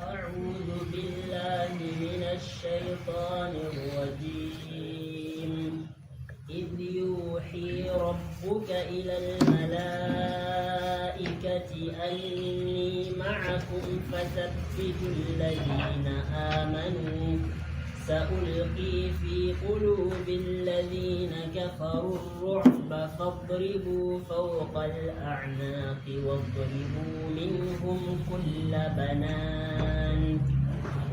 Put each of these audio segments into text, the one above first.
أعوذ بالله من الشيطان الرجيم إذ يوحي ربك إلى الملائكة أني معكم فثبتوا الذين آمنوا سألقي في قلوب الذين كفروا الرعب فاضربوا فوق الأعناق واضربوا منهم كل بنان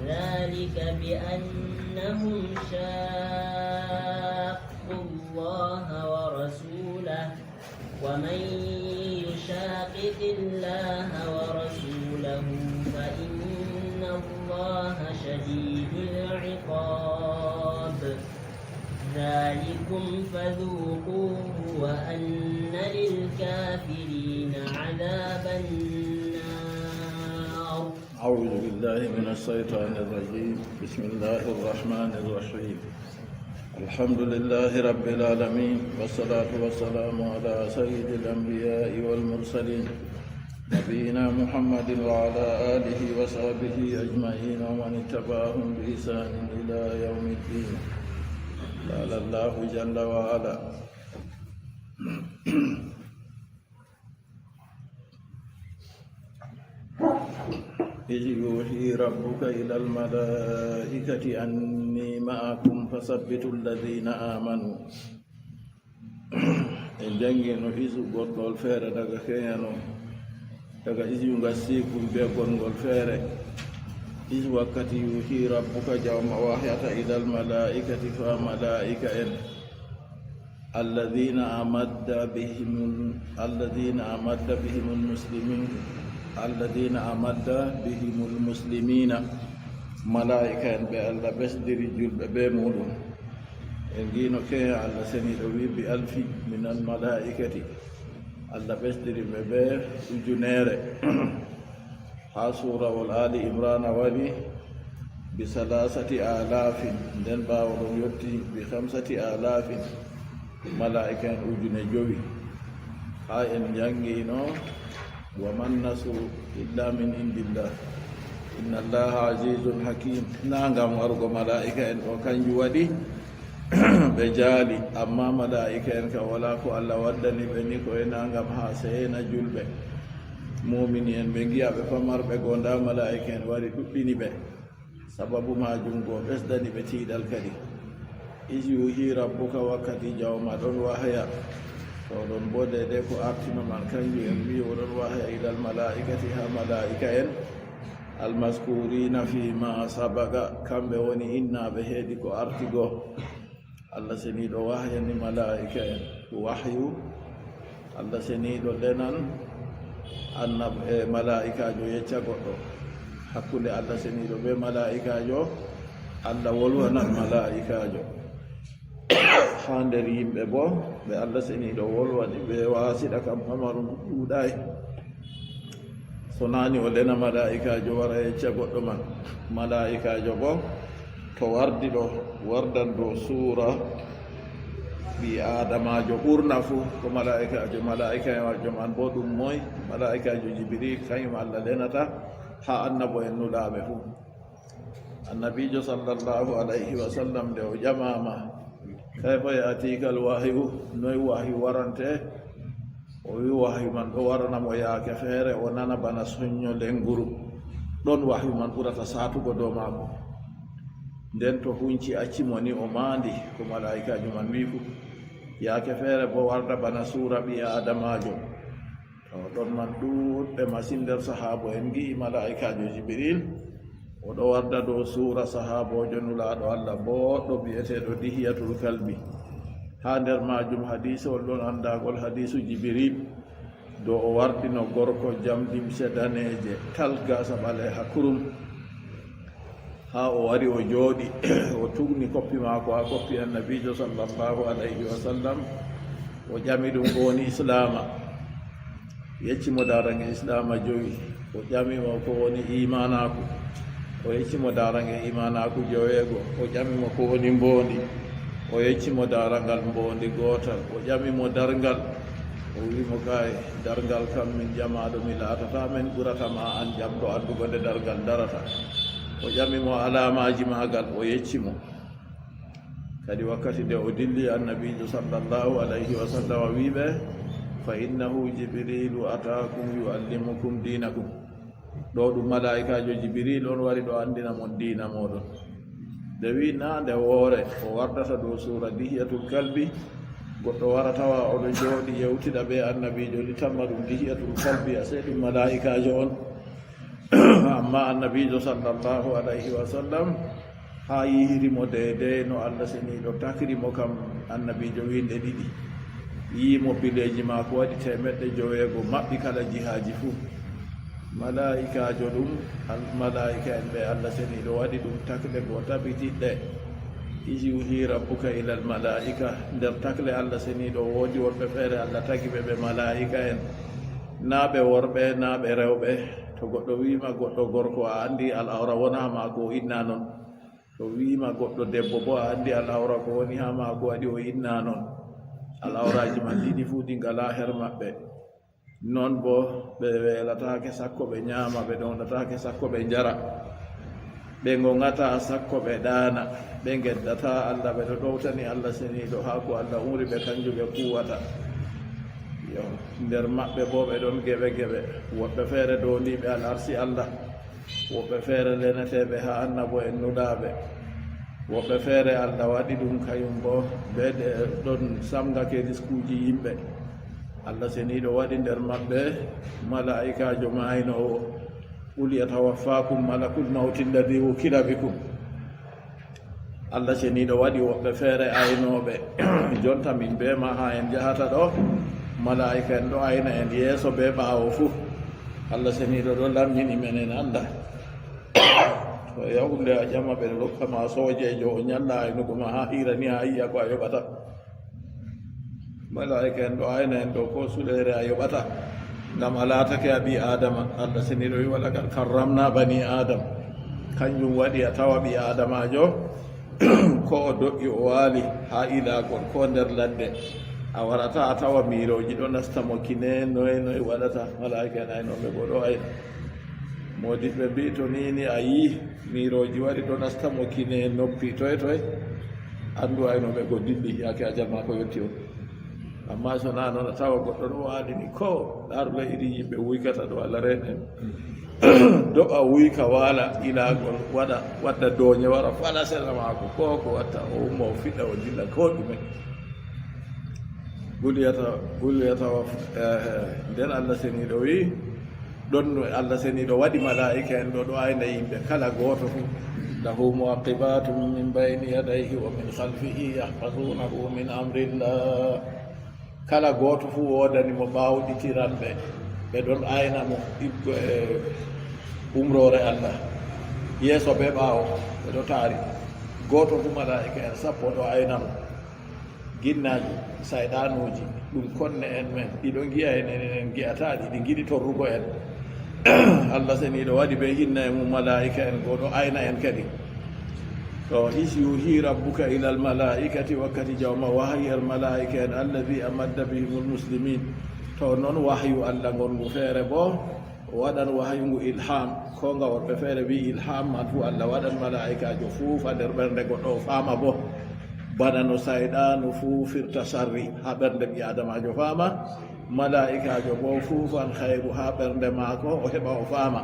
ذلك بأنهم شاقوا الله ورسوله ومن يشاقق الله ورسوله فإن الله شديد العقاب ذلكم فذوقوه وأن للكافرين عذاب النار. أعوذ بالله من الشيطان الرجيم. بسم الله الرحمن الرحيم. الحمد لله رب العالمين والصلاة والسلام على سيد الأنبياء والمرسلين نبينا محمد وعلى آله وصحبه أجمعين ومن اتبعهم بإحسان إلى يوم الدين. قال الله جل وعلا إذ يوحي ربك إلى الملائكة أني معكم فثبتوا الذين آمنوا. En jangino isu goɗɗol feere daga keñano daga isu ngasikum be gonngol feere isu wakkati yuhi rabbuka jawma wahyata ila almalaikati fa malaika en alladhina amadda bihim almuslimina malaika en ɓe allah ɓesdiri julɓe ɓe muɗum en gino keya allah seniɗo wi bi alfi min almalaikati allah ɓesdiri ɓe ɓe ujunere ha surawol ali imrana waɗi bi salasati alafin nden ɓawo ɗum yetti bi 5 alafin malaika en ujune jowi ha en jangino wa man nasru illa min indillah inna allaha azizun hakim. Na ngam warugo malaika en o kanju waɗi ɓe jaali, amma malaika en ka wala ko allah waddani ɓe ni ko ena ngam ha seyena julɓe mumini en ɓe giya ɓe famarɓe go nda malaika en wari ɗuɗɗini ɓe sababu majum go ɓesdani ɓe tiiɗal kadi. is yuhi rabbuka wakkati jawma ɗon wahaya to ɗon bo dede ko artino man kanju en wi oɗon wahaya ilal malaikati ha malaika en almaskurina fi ma sabaga, kamɓe woni innaɓe heedi ko artigo. allah seniɗo wahyani malaika en wahyu, allah seniɗo lenan annab e malaikajo yecca goɗɗo. hakkunde allah seniɗo be malaikajo allah wolwanan malaikajo ha nder yimɓe bo ɓe allah seniɗo wolwani ɓe wasiɗa kam pamaru ɗuuɗay. so nani o lena malaikajo wara yecca goɗɗo man, malaikajo bo to wardi ɗo wardan dow suura ɓi adamajo ɓurna fuu ko malaikajo man bo ɗum moy malaikajo jibril, kañum allah lenata ha annabo en nulaɓe fuu. annabijo sallllahu alayhi wa sallam nde o ƴamama kayfa yatikal wahyu, noy wahyu warante, o wi wahyu man ɗo waranamo yaake feere o nana bana soñño lenguru, ɗon wahyu man ɓurata satugo dow maako. nden to hunci accimo ni o maandi ko malaikajo man wi fu, yaake feere bo warda bana suura ɓi adamajo. to ɗon man ɗuɗɓe masin nder sahabo en gi'i malaikajo jibril oɗo warda dow suura sahabojo nulaɗo allah boɗɗo bi'eteɗo dihiyatul kalbi. ha nder majum hadisewol ɗon andagol hadisu jibril dow o wardino gorko jamdimse daneje tal gasa ɓaleha kurum, ha o wari o jooɗi o tugni koppi maako ha koppi annabijo sallllahu alayhi wa sallam, o ƴami ɗum ko woni islama, yeccimo darange islama jowi, o ƴamimo ko woni imanaku, o yeccimo darange imanaku joweego, o ƴamimo ko woni mbondi, o yeccimo darangal mbondi gootal, o ƴamimo darngal, o o wimo kay dargal kam min jamaɗo mi laatata men ɓuratama an jamɗo andugonde dargal darata o ƴamimo alamaji magal o yeccimo kadi wakkati nde o dilli annabijo sallllahu alayhi wa sallam wiɓe fa innahu jibrilu atakum yuallimukum dinakum ɗo ɗum malaikajo jibril on wari ɗo andina mon dina moɗon nde wi na nde woore o wardata dow sura dihiyatul kalbi goɗɗo wara tawa oɗo jooɗi yewtida ɓe annabijo li tamma ɗum dihiyatul kalbi a sey ɗum malaikajo on amma annabijo sallllahu alayhi wa sallam ha yihirimo deydey no allah seniɗo takrimo kam annabijo winde ɗiɗi yiimo bileji mako waɗi 150 maɓɓi kala jihaji fuu malaikajo ɗum malaika en ɓe allah seniɗo waɗi ɗum takle go tabitiɗɗe iyuhi rabbuka ila al malaika nder takle allah seniɗo woodi wonɓe feere allah tagiɓe ɓe malaika en naaɓe worɓe naaɓe rewɓe to goɗɗo wima goɗɗo gorko a andi al awra wona ma ko inna noon to wima goɗɗo debbo bo a andi al awra ko woni ha ma ko waɗi o inna noon al awraji man ɗiɗi fuu ɗi ngala her maɓɓe noon bo ɓe welatake sakko ɓe ñaama ɓe ɗonɗatake sakko ɓe njara ɓe gongata sakko ɓe ɗaana ɓe geddata allah ɓe ɗo ɗowtani allah seniɗo ha ko allah umri ɓe kanjum ɓe kuwata yo nder maɓɓe bo ɓe ɗon geɓe geɓe woɓɓe feere downiɓe al arsi allah woɓɓe feere leneteɓe ha annabo en nuɗaɓe woɓɓe feere allah waɗi ɗum kayum bo ɓe ɗon samgake riskuji yimɓe allah seniɗo waɗi nder maɓɓe malaikajo maynowo qul yatawaffakum malakul mawti alladi wukila bikum allah seniɗo waɗi woɓɓe feere aynoɓe jonta min be ma ha en jahata ɗo malaika en ɗo ayna en yeeso be ɓaawo fuu allah seniɗo ɗo lamñini men en anda to yahunde a ƴama ɓe rokkama sojejo o ñalla aynugo ma ha hirani ha yiya ko a yoɓata malaika en ɗo ayna en ɗo ko suɗere a yoɓata ngam a laatake a ɓi adama allah seniɗo wi walakad karramna bani adam kanjum waɗi a tawa ɓi adamajo ko o doƴƴi o waali ha ilagol ko nder ladde a warata a tawa miiroji ɗo nastamo kine noye noye waɗata malaika en aynoɓe bo ɗo ayna modiɓɓe mbi to nini a yi miiroji waɗi ɗo nastamo kine noppi toye toye andu aynoɓe go dilli yake a jalma ko yetti on amma so na noon a tawa goɗɗo ɗo waalini ko ɗaruɗo iɗi yimɓe wuykata ɗo allah renen doɓa wuyka waala ilagol wadda dooñe wara fala sena maako ko ko watta o umma o fiɗɗa o dilla ko ɗume gulyata nden allah seniɗo wi ɗon allah seniɗo waɗi malaika en ɗo ayna yimɓe kala gooto fu lahu muaqibatum min bayni yadayhi wa min khalfihi yahfazunahu min amrillah kala gooto fu wodanimo ɓawɗitiranɓe ɓe ɗon ayna mo ɗiggo e umrore allah yeeso ɓe ɓaawo ɓe ɗo taari gooto fu malaika en sappo ɗo ayna mo ginnaji sayɗanuji ɗum konne en men ɗiɗo giya en enen giyataɗi ɗi giɗi torrugo en allah seniɗo waɗi ɓe hinna e mum malaika en go ɗo ayna en kadi to isyuhi rabbuka ila al malaikati wakkati jawma wahyi al malaika en alladi amadda bihimul muslimin to noon wahyu allah ngongu feere bo waɗan wahyu ngu ilham ko nga worɓe feere wi ilham man fu allah waɗan malaikajo fuufa nder ɓernde goɗɗo o faama bo bana no sayɗanu fuu firta sarri ha ɓernde ɓi adamajo faama malaikajo bo fuufan hayru ha ɓernde maako o heɓa o faama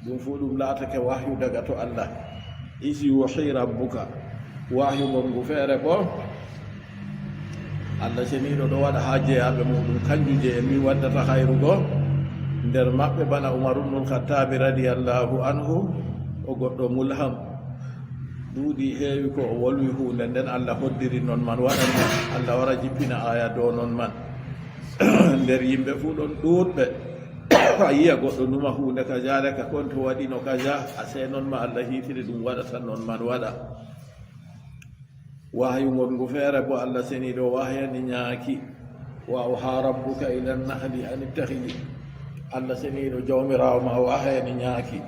ɗum fuu ɗum laatake wahyu daga to allah isi yuhi rabbuka wahyu ngongu feere bo allah seniɗo ɗo waɗa ha jeyaɓe muɗum kanju je en mi waddata hayru go nder maɓɓe bana umar ibnul khattabi radiyallahu anhu o goɗɗo mulham duuɗi heewi ko o wolwi hunde nden allah hoddiri noon man waɗanno allah wara jippina aya dow noon man nder yimɓe fuu ɗon ɗuuɗɓe a yiya goɗɗo numa hunde ka jareka kon to waɗino kaja a se noon ma allah hiitiri ɗum waɗata noon man waɗa wahyu ngongu feere bo allah seniɗo wahyani ñaaki wa awha rabbuka ila nnahli an ittahidi allah seniɗo jawmirawo ma wahyani ñaaki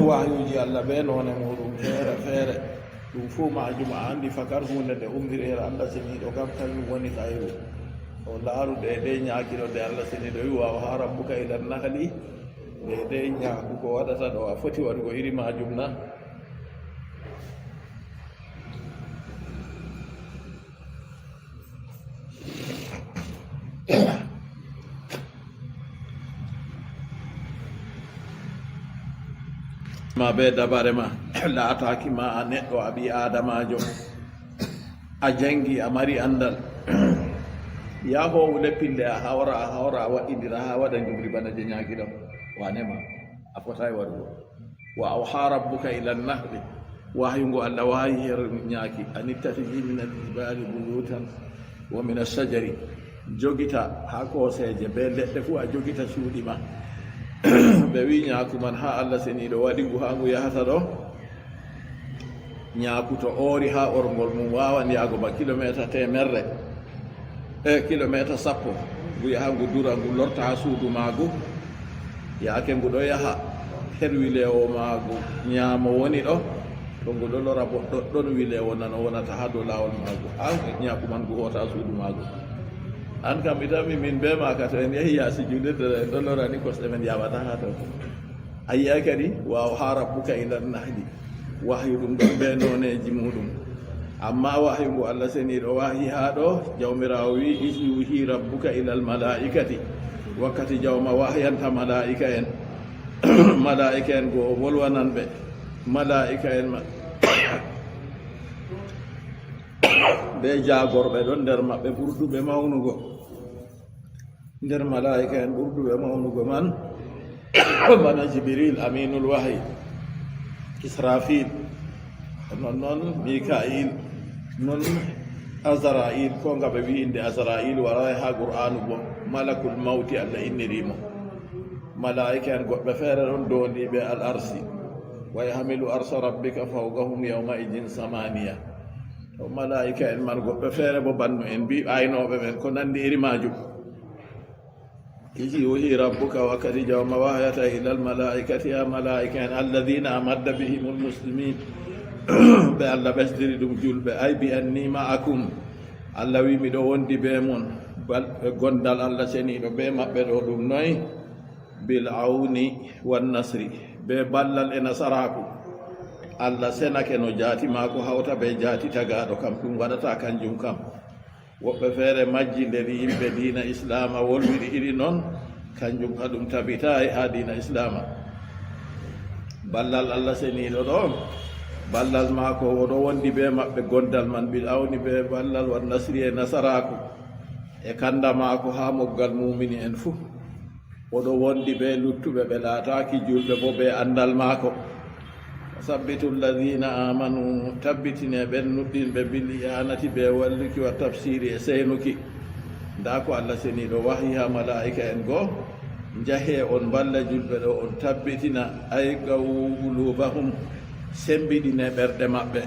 wahyuji allah ɓe noone muɗum feere feere ɗum fuu majum a andi fakar hunde nde ummirere allah seniɗo kam kañum woni hayru o laarude e ɗe ñaakiɗode Allah seni ɗo wi wa ha rabbuka ila nahli e ɗe ñaaku ko waɗata ɗo a foti waɗugo iri majum na ma be dabare ma laataki ma a neɗɗo a ɓi adamajo a jangi a mari andal yahowo leppille a hawra a waɗɗindira ha waɗa jumri bana je ñagiɗam wanema a fotayi waɗugo wa awha rabbuka ila nahli wahyugo allah wayi her ñaaki an ittakhidhi min aljibali buyutan wa min assajari jogita ha koseje be leɗɗe fu a jogita suuɗi ma ɓe wi ñaaku man ha allah seniɗo waɗi ngu ha ngu yahata ɗo ñaaku to oori ha orgol mum wawan yaago ba kilométre temerre kilométre 10 ngu yaha ngu dura ngu lorta ha suudu maagu yaake ngu ɗo yaha her wilewo maagu ñaamo woni ɗo to ngu ɗo lora bo ɗoɗɗon wilewo nano wonata ha dow lawol maagu an ñaaku man ngu hoota suudu maagu an kam itami min be maka to en yehi yaasi julirde ɗo lorani kosɗe men yaɓata ha to a yiya kadi waw ha rabbuka ila nahli wahyu ɗum ɗon be noneji muɗum amma wahyu ngu allah seniɗo wahi ha ɗo jawmirawo wi isyuhi rabbuka ila almalaikati wakkati jawma wahyanta malaika en malaika en go wolwanan ɓe malaika en ma ɓe jagorɓe ɗon nder maɓɓe ɓurduɓe mawnugo nder malaika en ɓurduɓe mawnugo man bana jibril aminul wahyi israfil non mikail non azrail ko ngaɓe wi inde azrail wara ha qur'anu bo malakul mawti allah innirimo malaika en goɓɓe feere ɗon dondiɓe al arsi wa yahmilu arsa rabbika fawqahum yawma idin samaniya to malaika en man goɓɓe feere bo banno en mbi aynoɓe men ko nandi iri majum kiji wuhi rabbuka wakkati jawma wahyata ila almalaikati ya malaika en alladina amadda bihim almuslimin ɓe allah ɓesdiri ɗum julɓe ay bi anni ma'akum allah wi miɗo wondi be mon gondal allah seniɗo be maɓɓe ɗo ɗum noy bil auni wan nasri be ballal e nasaraku allah senake no jaati maako hawta be jaati tagaɗo kam ɗum waɗata kanjum kam woɓɓe feere majji nder yimɓe diina islama wolwiri iri noon kanjum ka ɗum tabitayi ha diina islama ballal allah seniɗo ɗo ballal maako oɗo wondi be maɓɓe gondal man bil awni be ballal wan nasri e nasaraku e kanda maako ha moggal mumini en fuu oɗo wondi be luttuɓe ɓe laataki julɓe bo be andal maako sabbitu alladina amanu tabbitine ɓen nuɗɗinɓe bil iyanati ɓe walluki wa tafsiri e seynuki nda ko allah seniɗo wahyi ha malaika en goo jahe on balla julɓe ɗo on tabbitina ay qawlubahum sembiɗine ɓerɗe maɓɓe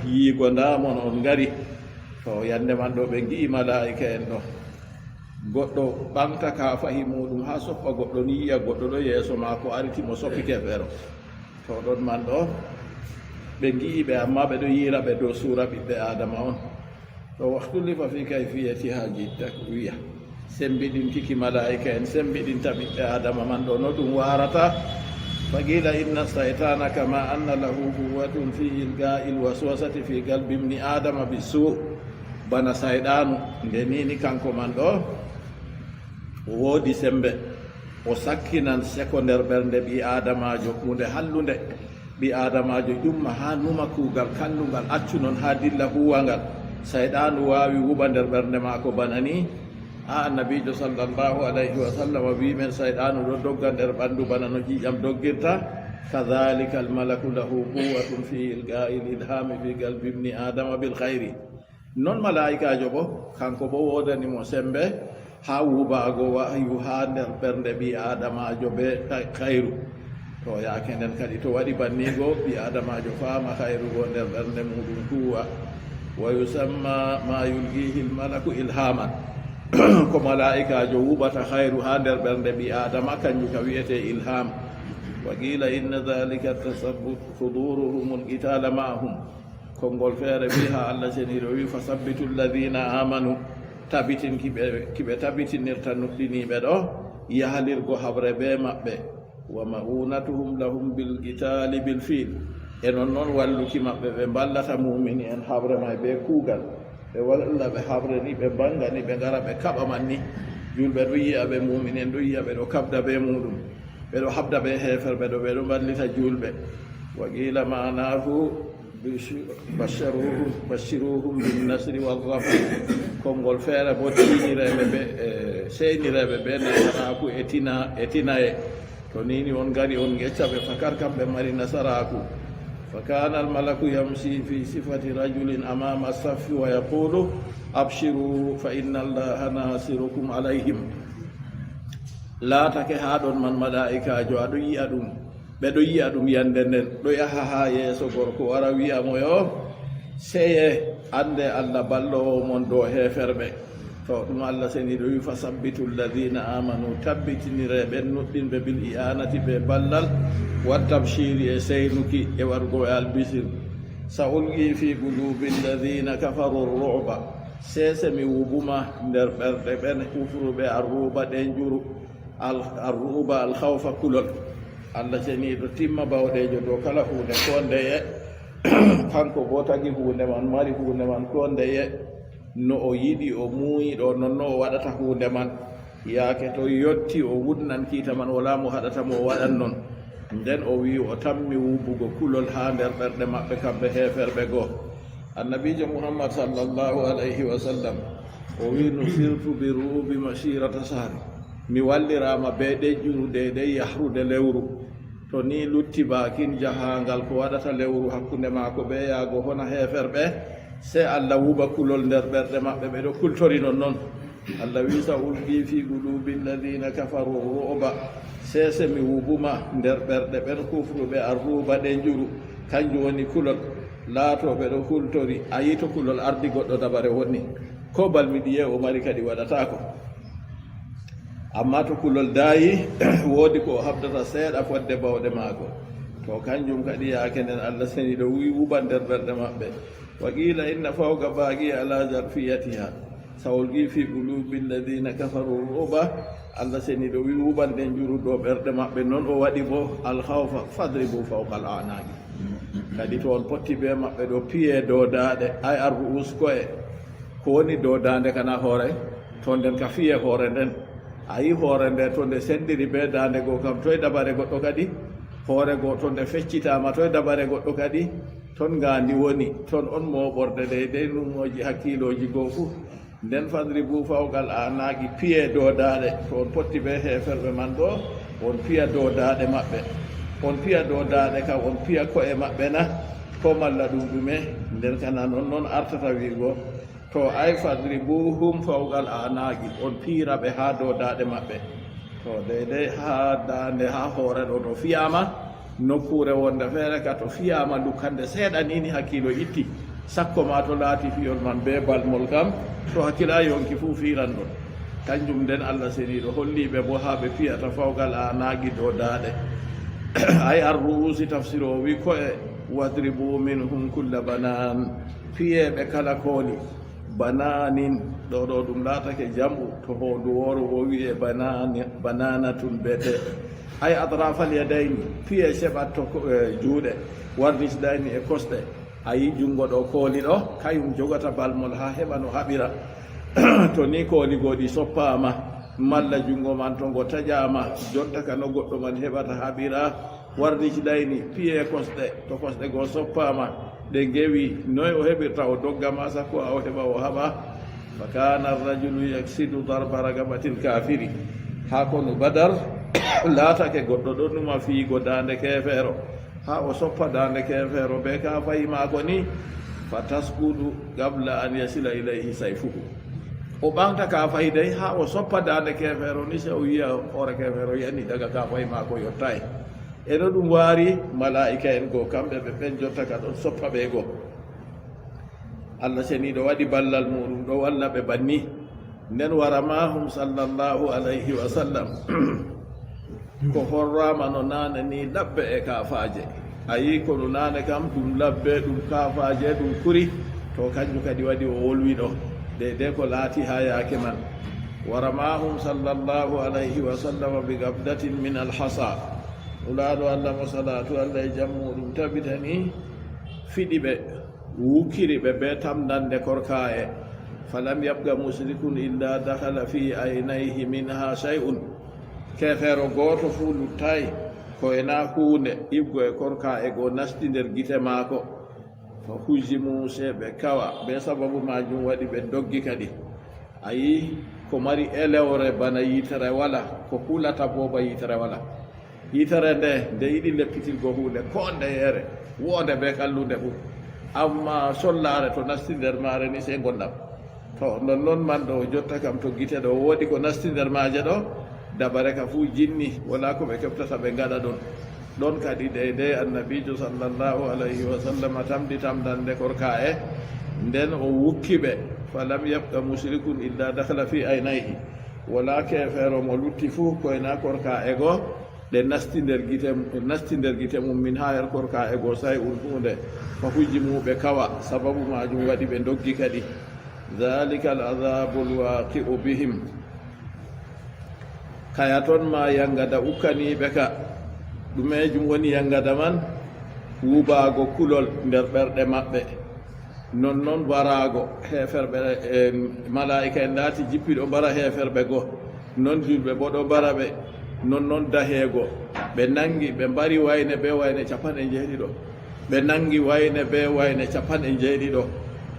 yiigo ndamon on ngari to yande man ɗo ɓe gi'i malaika en ɗo goɗɗo ɓamta ka fahi muɗum ha soppa goɗɗo ni yiya goɗɗo ɗo yeeso maako aritimo soppike feero to ɗon man ɗo ɓe gi'i ɓe amma ɓe ɗo yiira ɓe dow suura ɓiɓɓe adama on to wahtulifa fi kayfiyatiha jidda wiya sembiɗintiki malaika en sembiɗinta ɓiɓɓe adama man ɗo no ɗum warata faqila inna saytana kama anna lahu quwwatun fi ilga'i lwaswasati fi qalbi ibni adama bisu bana sayɗanu nde nini kanko man ɗo o woodi sembe o sakkinan seko nder ɓernde ɓi adamajo hunde hallunde ɓi adamajo ƴumma ha numa kuugal kallungal accu noon ha dilla huwangal sayɗanu wawi wuɓa nder ɓernde maako bana ni ha annabijo sallllahu alayhi wa sallam wimen sayɗanu ɗo dogga nder ɓandu bana no ƴiƴam doggirta kadhalika almalaku lahu quwwatun fi ilga'i lilhami fi qalbi ibni adama bilkhayri non malaikajo bo kanko bo wodanimo sembe ha wubago wahyu ha nder ɓernde ɓi adamajo be khayru to yaake nden kadi to waɗi bannigo ɓi adamajo faama khayru go nder ɓernde muɗum huwa wa yusamma ma yulgihi lmalaku ilhaman ko malaikajo wuɓata khayru ha nder ɓernde ɓi adama kanjum ka wiyete ilham wa qila inna dhalika tasabbut huduruhum alqitala ma'ahum konngol feere wi ha allah seniɗo wi fa sabbitu alladina amanu tabitin kiɓe tabitinirta nuɗɗiniɓe ɗo yahalirgo habre be maɓɓe wa ma'unatuhum lahum bil qitali bil fil e non noon walluki maɓɓe ɓe ballata mumini en habre may be kuugal ɓe walla ɓe habre ni ɓe bangani ɓe ngara ɓe kaɓa man ni julɓe ɗo yiya ɓe mumini en ɗo yiya ɓe ɗo kabda be muɗum ɓe ɗo habda ɓe heferɓe ɗo ɓe ɗo ballita julɓe wa qila manahu bashiruhum binnasri walrafat konngol feere bo tinireɓe ɓe seynireɓe ɓe nasaraku e tinaye to nini on gari on geccaɓe fakar kamɓe mari nasaraku fa kana almalaku yamshi fi sifati rajulin amama saffi wa yaqulu abshiru fa inna allaha nasirukum alayhim laatake ha ɗon man malaikajo aɗo yiya ɗum ɓeɗo yiya ɗum yande nden ɗo yaha ha yeeso gorko wara wiyamo yo seye ande allah ballowo mon dow heferɓe to ɗum allah seni ɗo wi fa sabbitu alladina amanu tabbitinireɓe nuɗɗinɓe bil i'anati ɓe ballal wattabshiri e seynuki e wargo e albisir sa ulgi fi qulubi alladina kafaru ruba sese mi wubuma nder ɓerɗe ɓen kufruɓe arruba ɗe juru arruba alhawfa kulol allah ceniɗo timma bawɗejo dow kala hunde ko ndeye kanko bo tagi hunde man mari hunde man ko ndeye no o yiɗi o muuyiɗo nonno o waɗata hunde man yaake to yotti o wudnan kiita man wala mo haɗata mo o waɗan noon nden o wi o tammi wubugo kulol ha nder ɓerɗe maɓɓe kamɓe heferɓe goo annabijo muhammad sallllahu alayhi wa sallam o wi nusirtu bi ruubi masirata sahri mi wallirama be ɗejjuru deydey yahrude lewru to ni lutti bakin jahangal ko waɗata lewru hakkunde maako ɓe yaago hona heferɓe se allah wuba kulol nder ɓerɗe maɓɓe ɓeɗo kultori non noon allah wi sa ulqi fi qulubi alladina kafaru ru'ba sese mi wubuma nder ɓerɗe ɓen kufruɓe arruba ɗe njuru kanjum woni kulol laatoɓe ɗo kultori a yi to kulol ardi goɗɗo dabare wonni ko balmiɗiye o mari kadi waɗatako amma to kulol daayi woodi ko habdata seeɗa fodde bawɗe maako to kanjum kadi yaake nden allah seni ɗo wi wuɓa nder ɓerɗe maɓɓe wa qila inna fawqa baaqi ala zarfiyatiha sawolgi fi qulubi alladina kafaru ruba allah seni ɗo wi wuɓanɗe njuru ɗo ɓerɗe maɓɓe noon o waɗi bo alhawfa fadribu fawqa al anaqi kadi to on potti be maɓɓe ɗo piye dow daaɗe ay arru uskoye ko woni dow dande kana hoore to nden ka fiye hoore nden a yi hoore nde to nde senndiri be daande goo kam toye dabare goɗɗo kadi hoore goo to nde feccitama toye dabare goɗɗo kadi toon ngaandi woni toon on mooɓorde deydey numoji hakkiloji goo fuu nden fadribu fawqal anaqi piye dow daaɗe to on potti be heferɓe man ɗo on piya dow daaɗe maɓɓe on piya dow daaɗe kam on piya ko'e maɓɓe na ko malla ɗum ɗume nden kana noon noon artata wiigo to ay fadribuhum fawqal anaqi on piiraɓe ha dow daaɗe maɓɓe to deydey ha daande ha hoore ɗo to fiyama nokkure wonde feere ka to fiyama lukkande seeɗa nini hakkilo itti sakko ma to laati fiyol man be balmol kam to hakkila yonki fuu fiiran ɗon kanjum nden allah seniɗo holliɓe bo ha ɓe piyata fawqal anaqi dow daaɗe ay arruusi tafsir o wi koye wadribu minhum kulla banan piyeɓe kala kooli bananin ɗo ɗo ɗum laatake jam'u to hoondu woro o wiye bananatun bete ay adrafal yadayni piye seɓat to juuɗe warnisdayni e kosɗe ayi junngo ɗo kooli ɗo kayum jogata balmol ha heɓa no haɓira to ni kooli goɗi soppama malla junngo man to ngo taƴama jonta ka no goɗɗo man heɓata haɓira warnisdayni piye kosɗe to kosɗe goo soppama ɗe ngewi noy o heɓirta o doggama sakko a o heɓa o haɓa fa kana arrajulu yaksidu darba ragabatil kafiri ha kono badar laatake goɗɗo ɗo numa fiigo dande kefeero ha o soppa dande kefeero be ka fayimako ni fa taskudu qabla an yasila ilayhi sayfuhu o ɓamta ka faydey ha o soppa dande kefeero ni se o yiya hoore kefeero yani daga ka fayimako yottay eno ɗum waari malaika en goo kamɓe ɓe ɓen jotta ka ɗon soppa ɓe goo allah seniɗo waɗi ballal muɗum ɗo walla ɓe banni nden waramahum sallllahu alayhi wa sallam ko horrama no nane ni labbe e kafaje ayi kono nane kam ɗum labbe ɗum kafaje ɗum kuri to kanjum kadi waɗi o wolwi ɗo de ko laati ha yaake man waramahum sallallahu alayhi wa sallam bi gabdatin min alhasa ulaɗo allah mo salatu allah e jammu ɗum tabitani fiɗi ɓe wukkiri ɓe be tamdande korka e falam yabga musrikun illa dahala fi aynayhi minha shay'un kefeero gooto fuu luttayi koyena huunde ibgo e korka e go nasti nder gite maako fa hujimu se ɓe kawa be sababu majum waɗi ɓe doggi kadi a yi ko mari elewre bana yitere wala ko hulata booba yitere wala yitere nde yiɗi leppitirgo huunde ko nde yeere woonde be kallude fu amma sollare to nasti nder maare ni sey gondam to non noon man ɗo jotta kam to gite ɗo woodi ko nasti nder maaje ɗo dabare ka fuu jinni wala ko ɓe keɓtata ɓe ngaɗa ɗon ɗon kadi deyde annabijo sallllahu alayhi wa sallam tamdi tamdande korka e nden o wukki ɓe falam yabqa mushrikun illa dahala fi aynayhi wala kefeero mo lutti fuu koyena korka e goo ɗe nasti nder gite mum min ha yer korka e goo say un hunde fa hujji muɓe kawa sababu majum waɗi ɓe doggi kadi dhalika al adabu lwaqi'u bihim kaya toon ma yangada ukkaniɓe ka ɗumejum woni yangada man wubago kulol nder ɓerɗe maɓɓe non noon warago heferɓe malaika en laati jippiɗo mbara heferɓe goo non julɓe bo ɗo mbara ɓe non noon daheego ɓe nangi ɓe mbari wayne be wayne capanɗe jeeɗiɗo ɓe nangi wayne be wayne capanɗe jeeɗiɗo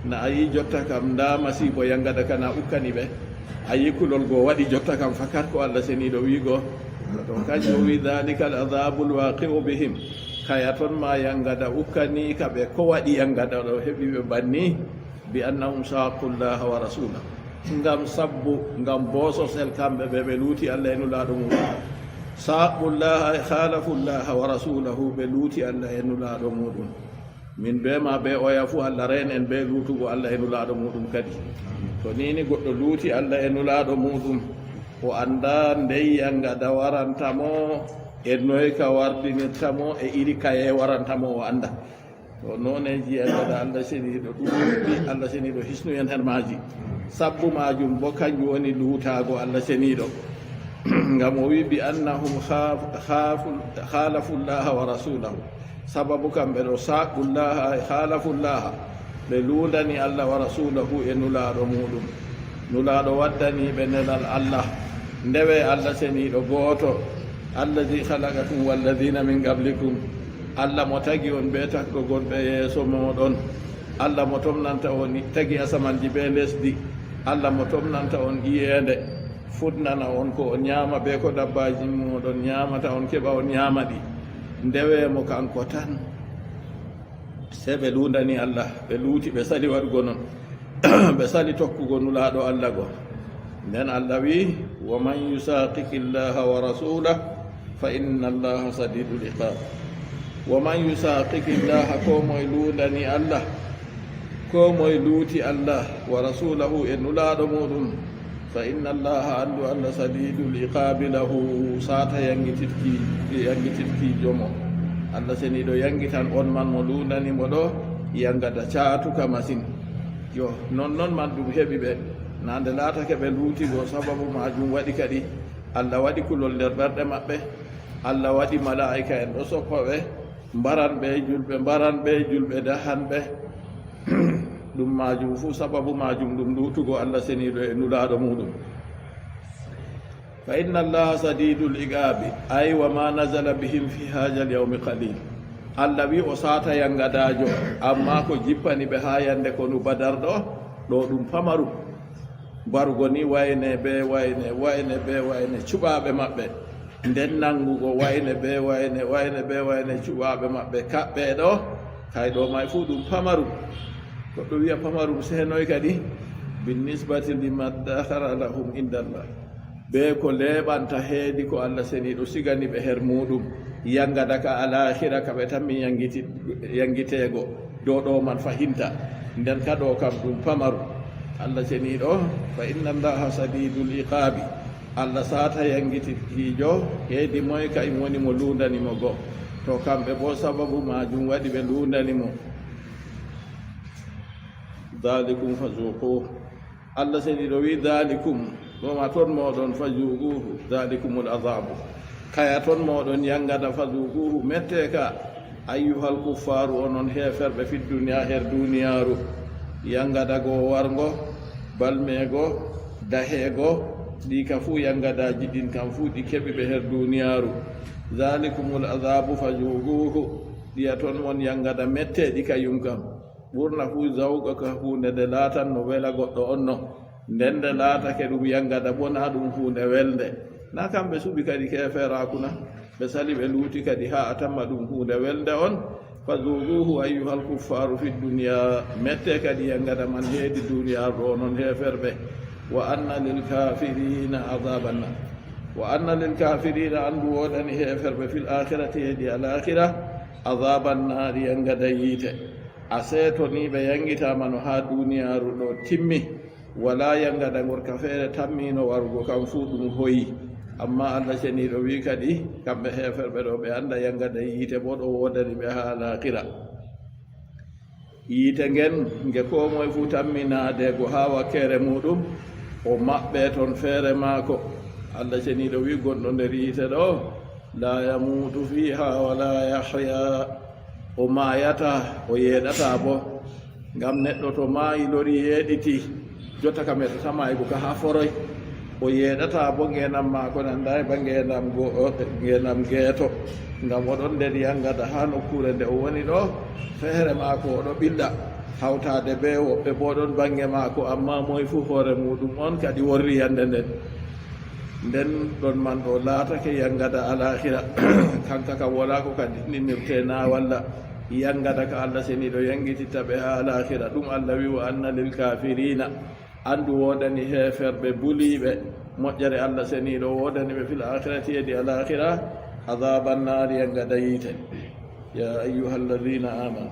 na a yi jotta kam nda masibo yangada kana ukkani ɓe a yi kulol goo waɗi jotta kam fakat ko allah seniɗo wiigo to kañum wi dhalika al adabu lwaqi'u bihim kaya toon ma yangada ukkani ka ɓe ko waɗi yangada ɗo heɓi ɓe banni bi annahum shaqullaha wa rasulah ngam sabbu ngam boososel kamɓe ɓe ɓe luuti allah e nulaaɗo muɗum shaqullaha e halafullaha wa rasulahu ɓe luuti allah e nulaaɗo muɗum min be ma be oya fuu allah reen en be luutugo allah e nulaaɗo muɗum kadi to nini goɗɗo luuti allah e nulaaɗo muɗum o annda ndey yangada warantamo e noy ka wardinirtamo e iri kaye warantamo o annda to nooneji yangada allah seniɗo ɗuɗɗi allah seniɗo hisnu en hen maaji sabbu majum bo kanjum woni luutago allah seniɗo ngam o wi bi annahum khalafullaha wa rasulahu sababu kamɓe ɗo saqullaha e khalafullaha ɓe luundani allah wa rasulahu e nulaaɗo muɗum nulaaɗo waddani ɓe nelal allah ndewe allah seniɗo gooto alladi halakakum walladina min qablikum allah mo tagi on ɓe takɗogol ɓe yeeso moɗon allah mo tomnanta on tagi asamanji ɓe lesdi allah mo tomnanta on ƴiyeende futnana on ko on ñaama ɓe ko dabbaji moɗon ñaamata on keɓa on ñaamaɗi ndewe mo kanko tan se ɓe luundani allah ɓe luuti ɓe sali waɗugo noon ɓe sali tokkugo nulaaɗo allah go nden allah wi wa man yusaqiqi llaha wa rasulah fa inna allaha sadidul iqab wa man yusaqiqi llaha ko moye luundani allah ko moye luuti allah wa rasulahu e nulaaɗo muɗum fa inna allaha andu allah sadidul iqabi lahu sata yangitirki jomo allah seniɗo yangitan on man mo luundanimo ɗo yangada caatuka masine yo non noon man ɗum heɓi ɓe nande laatake ɓe luutigo sababu majum waɗi kadi allah waɗi kulol nder ɓerɗe maɓɓe allah waɗi malaika en ɗo soppaɓe mbaranɓe julɓe dahanɓe ɗum majum fuu sababu majum ɗum luutugo allah seniɗo e nulaaɗo muɗum fa inna allaha sadidul iqabi ay wa ma nazala bihim fi haja al yawmi qalil allah wi o sata yangadajo amma ko jippani ɓe ha yande ko nu badar ɗo ɗum pamaru barugo ni wayne cuɓaɓe maɓɓe nden nangugo wayne cuɓaɓe maɓɓe kaɓɓe ɗo kay ɗo may fuu ɗum pamaru goɗɗo wiya pamarum senoy kadi binnisbati lima dahara lahum indallah be ko leɓanta heedi ko allah seniɗo sigani ɓe her muɗum yangada ka alahira ka ɓe tanmi yangiteego dow ɗo man fahinta nden ka ɗo kam ɗum pamaru allah seniɗo fa inna allaha sadidul iqabi allah sata yangitikijo heedi moy ka im woni mo luundanimo go to kamɓe bo sababu majum waɗi ɓe luundanimo dalikum fazuqu Allah seni ɗo wi dalikum ɗoma toon moɗon fajuguhu dalikumul adabu kaya toon moɗon yangada fajuguhu mette ka ayyuhal kuffaru onon heferɓe fi duniya her duniyaru yangada go wargo balmego dahego ɗi ka fuu yangadaji ɗin kam fuu ɗi keɓiɓe her duniyaru dalikumul adabu fajuguhu ɗiya toon mon yangada metteɗi kayum kam ɓurna fuu zawga ka hunde nde laatan no wela goɗɗo on no nden nde laatake ɗum yangada bona ɗum hunde welde na kamɓe suɓi kadi keferakuna ɓe sali ɓe luuti kadi ha a tamma ɗum hunde welde on fazuguhu ayyuhal kuffaru fi duniya mette kadi yangada man heedi duniyaru ɗo noon heferɓe wa anna lil kafirina azaban nar wa anna lil kafirina andu woɗani heferɓe fil akhirati heedi al akhira azaban nari yangada yiite a seetoniɓe yangitama no ha duniyaru ɗo timmi wala yangada gorka feere tammino warugo kam fuu ɗum hoyi amma allah ceniɗo wi kadi kamɓe heferɓe ɗo ɓe anda yangada yiite bo ɗo wodani ɓe ha lakira yiite ngen nge ko moye fuu tamminadego ha wakkere muɗum o maɓɓe toon feere maako allah ceniɗo wi gonɗo nder yiite ɗo la yamutu fiha wala yahya o mayata o yeeɗata bo ngam neɗɗo to maayi lori yeeɗiti jotta kam eɗata maygo ka ha foroy o yeeɗata bo ngenam maako nanda ba ngenam geeto ngam oɗon nder yangada ha nokkure nde o woni ɗo feere maako oɗo ɓilla hawtade be woɓɓe bo ɗon bange maako amma moye fuu hoore muɗum on kadi worri yande nden nden ɗon man ɗo laatake yangada alahira kanka kam wala ko kadi ɗinirte na walla yangada ka allah seniɗo yangititta ɓe ha alahira ɗum allah wi wa anna lil kafirina andu wodani heferɓe buliɓe moƴƴere allah seniɗo wodani ɓe fil akhirati edi alahira azaban nari yangada yiite ya ayyuha alladina amanu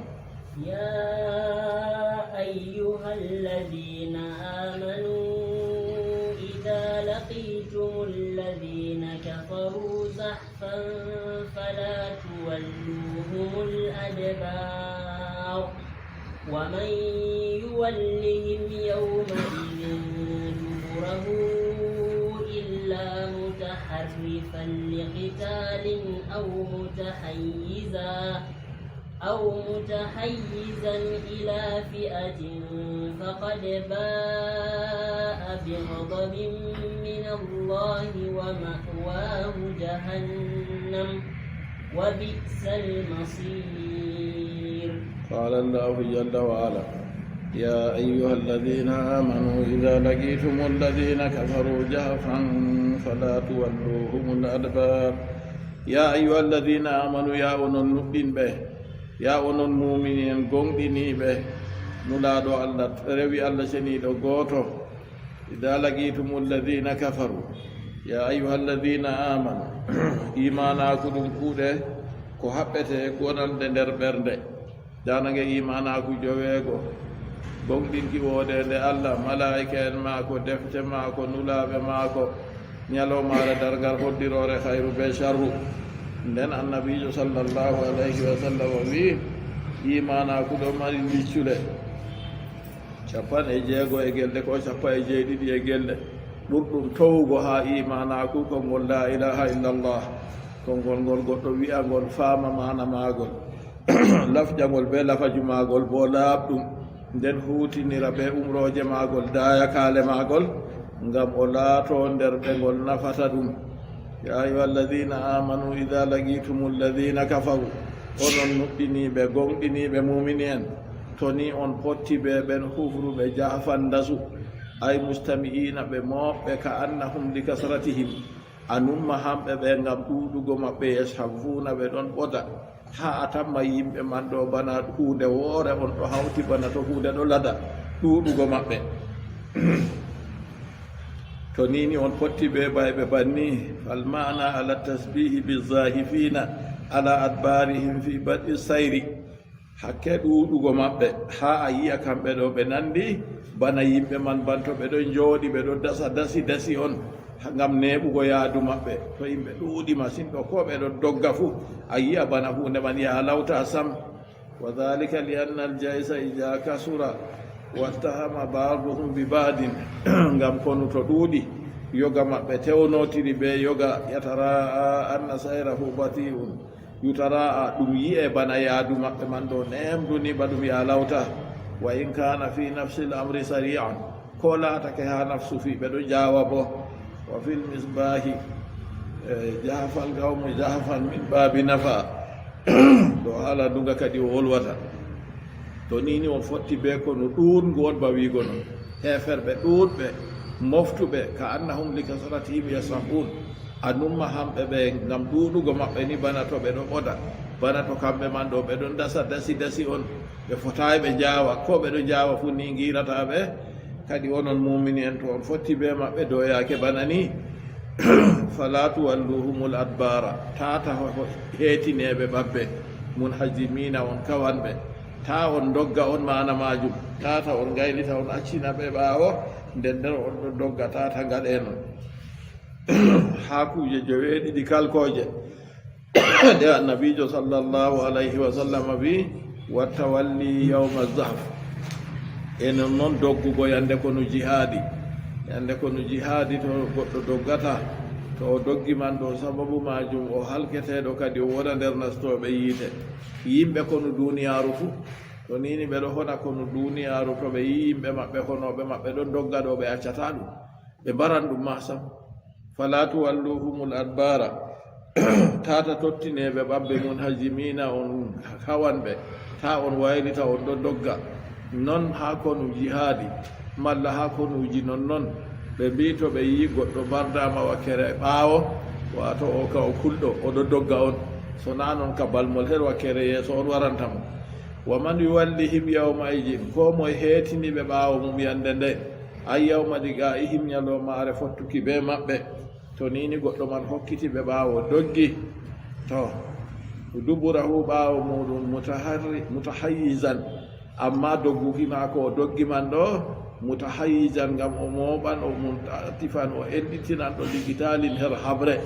يا أيها الذين آمنوا إذا لقيتم الذين كفروا زحفا فلا تولوهم الأدبار ومن يولهم يومئذ دبره إلا متحرفا لقتال أو متحيزا إلى فئة فقد باء بغضب من الله ومأواه جهنم وبئس المصير. قال الله جل وعلا يا أيها الذين آمنوا إذا لقيتم الذين كفروا زحفا فلا تولوهم الأدبار يا أيها الذين آمنوا يا أنون نؤمن به ya onon muminin gonɗiniɓe nulaɗo allah rewi allah ceniɗo gooto ida laqitum alladina kafaru ya ayuha alladina amanu imanaku ɗum kuuɗe ko haɓɓete gonande nder ɓernde danage imanaku joweego gonɗinki woodede allah malaika en maako defte maako nulaɓe maako ñalowmaare dargal hoddirore hayru be sharru nden annabijo sallllahu alayhi wa sallam wi imanaku ɗo mari liccule 60 e gelde ko 17 e gelde ɓurɗum towugo ha imanaku kongol la ilaha illallah kongol ngol goɗɗo wi'a ngol faama mana magol lafjangol be lafaju magol bo laaɓɗum nden hutinira be umroje magol daya kaale magol ngam o laato nder ɓe ngol nafata ɗum ya ayuha alladina amanu ida laqitum alladina kafaru onon nuɗɗiniɓe gonɗiniɓe mumini en to ni on potti ɓe ɓen hufruɓe jahfan dasu ay mustami'ina ɓe moɓɓe ka annahum li kasratihim anumma hamɓe ɓe ngam ɗuɗugo maɓɓe yashabuna ɓe ɗon ɓoda ha a tamma yimɓe man ɗo bana hunde woore on ɗo hawti bana to hunde ɗo lada ɗuɗugo maɓɓe to nini on potti ɓe ɓayɓe banni falmana ala tasbihi bizahifina ala adbarihim fi baɗi sayri hakke ɗuɗugo maɓɓe ha a yiya kamɓe ɗo ɓe nandi bana yimɓe man banto ɓe ɗon jooɗi ɓe ɗon dasi on ngam neɓugo yaadu maɓɓe to yimɓe ɗuuɗi masin ɗo ko ɓe ɗon dogga fuu a yiya bana hunde man ya lawta sam wa dhalika li anna al jaysa ida kasura wattahama baduhum bi badin ngam kono to ɗuuɗi yoga maɓɓe tewnotiri ɓe yoga yatara anna sayrahu batiun yutara ɗum yi'e bana yaadu maɓɓe man ɗo nemduni ba ɗum ya lawta wa in kana fi nafsi l amri sari'an ko laatake ha nafsu fi ɓe ɗo jawa bo wa fil misbahi jahafal gawmu jahafan min babi nafa ɗo haala duga kadi o wolwata to nini on fotti be kono ɗuɗgo on ba wigo non heferɓe ɗuɗɓe moftuɓe ka annahum li kasratihim yasahun a numma hamɓe ɓe ngam ɗuɗugo maɓɓe ni bana to ɓe ɗo ɓoda bana to kamɓe man ɗo ɓe ɗon dasa dasi on ɓe fotayi ɓe jawa ko ɓe ɗo jawa fu ni girata ɓe kadi onon mumini en to on fotti be maɓɓe do yake bana ni fala tuwalluhumul adbara tata heetineɓe ɓaɓɓe munhajimina on kawanɓe ta on dogga on mana majum tata on gaylita on accina ɓe ɓaawo nden nden on ɗo dogga tata gaɗe non ha kuje joweeɗiɗi kalkoje nde annabijo sallllahu alayhi wa sallam wi wattawalli yawma zahf enen noon doggugo yande kono jihaadi yande kono jihaadi to goɗɗo doggata to o doggi man ɗo sababu majum o halketeɗo kadi o wona nder nastoɓe yiite yimɓe kono duniyaaru fuu to nini ɓeɗo hona kono duniyaaru to ɓe yi yimɓe maɓɓe honoɓe maɓɓe ɗon dogga ɗo ɓe accata ɗum ɓe mbaran ɗum ma sam fala tuwalluhumul adbara tata tottineɓe ɓaɓɓe mun hajimina on kawanɓe ta on waylita on ɗo dogga non ha kono jihaadi malla ha konuji nonnon ɓe mbi to ɓe yi goɗɗo bardama wakkere ɓaawo wato o ka o kulɗo oɗo dogga on so na noon ka balmol her wakkere yeeso on warantamo wa man yuwallihim yawma ijin ko moye heetiniɓe ɓaawo mum yande nde ay yawma ɗiga ihim ñalowmaare fottuki be maɓɓe to nini goɗɗo man hokkitiɓe ɓaawo doggi to duburahu ɓaawo muɗum mutahayizan amma dogguki maako o doggi man ɗo mutahayizan ngam o mooɓan o muntifan o enɗitinan ɗo ligitalin her habre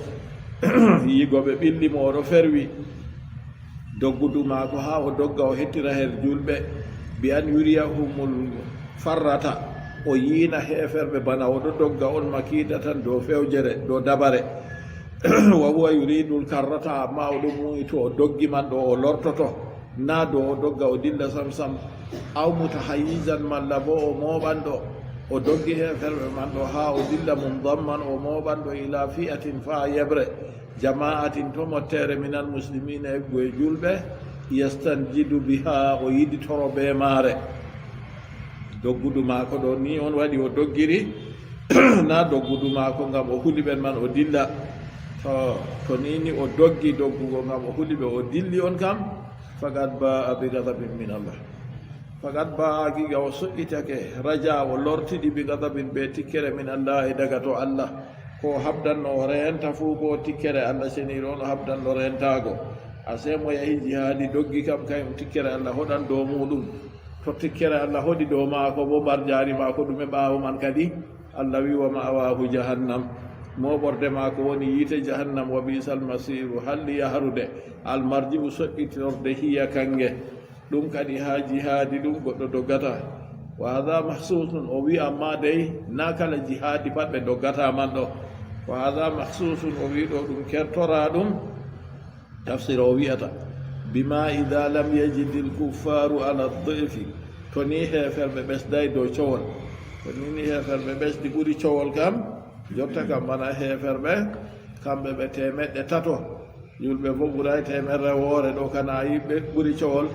yigoɓe ɓillimo oɗo ferwi doggudu maako ha o dogga o hettira her julɓe bi an yuriyahumul farrata o yiina heferɓe bana oɗo dogga on makida tan dow fewjere dow dabare wa huwa yuridul karrata amma oɗo muyi to o doggi man ɗo o lortoto na dow o dogga o dilla sam aw mutahayizan malla bo o mooɓanɗo o doggi heferɓe man ɗo ha o dilla mum damman o mooɓanɗo ila fi'atin fa yebre jama'atin to mottere minal muslimina eggo e julɓe yastanjidu biha o yiditoro be maare doggudu maako ɗo ni on waɗi o doggiri na doggudu maako ngam o huli ɓen man o dilla to nini o doggi doggugo ngam o huli ɓe o dilli on kam faqad ba'a bi ghadabin min Allah faqad ba'a giga o soƴƴitake raja o lortiɗi bi ghadabin ɓe tikkere min Allah e daga to Allah ko habdanno o renta fuu bo tikkere Allah seniɗo on o habdanno rentago a semo yahi jihaadi doggi kam kayum tikkere Allah hoɗan dow muɗum to tikkere Allah hoɗi dow maako bo mbar jaari maako ɗume ɓaawo man kadi Allah wi wa ma'awahu jahannam moɓorde maako woni yiite jahannam wa bisal masiru halli yahrude almarjibu soƴƴitorde hiya kange ɗum kadi ha jihaadi ɗum goɗɗo doggata wa hada mahsusun o wi amma dey na kala jihaadi pat ɓe doggata man ɗo wa hada mahsusun o wi ɗo ɗum kertora ɗum tafsir o wiyata bima ida lam yajidi lkuffaru ala difi to ni heferɓe ɓesday dow cowol to nini heferɓe ɓesdi ɓuri cowol kam jotta kam bana heferɓe kamɓe ɓe temeɗɗe tato yulɓe bo ɓuray temerre woore ɗo kana yiɓɓe ɓuri cowol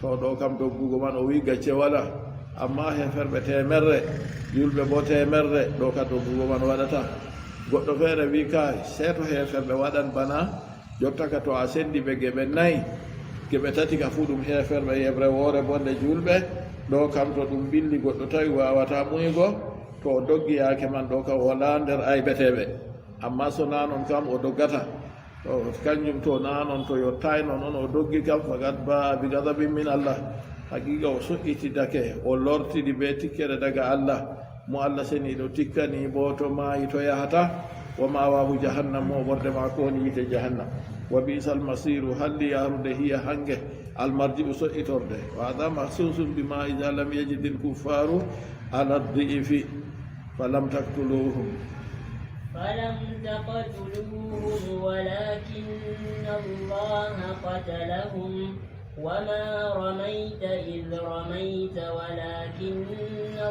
to ɗo kam doggugo man o wi gacce wala amma heferɓe temerre yulɓe bo temerre ɗo ka doggugo man waɗata goɗɗo feere wi ka seeto heferɓe waɗan bana jotta ka to a sendi ɓe geɓe nayyi geɓe tati ka fu ɗum heferɓe yeɓre woore bonde julɓe ɗo kam to ɗum billi goɗɗo tawi wawata muygo to o doggi yaake man ɗo kam wala nder aybeteɓe amma so nanon kam o doggata to kanjum to nanon to yottayno noon o doggi kam faqad ba'a bi ghadabin min Allah haqiqa o soƴƴitidake o lortiɗi be tikkere daga Allah mo Allah seniɗo tikkani bo to maayi to yahata wa mawahu jahannam mo ɓorde ma ko woni yiite jahannam wa bisal masiru halli yahrude hiya hange المرجع سئتورده وهذا مخصوص بما إذا لم يجد الكفار على الضعف فلم تقتلوهم ولكن الله قتلهم وما رميت إذ رميت ولكن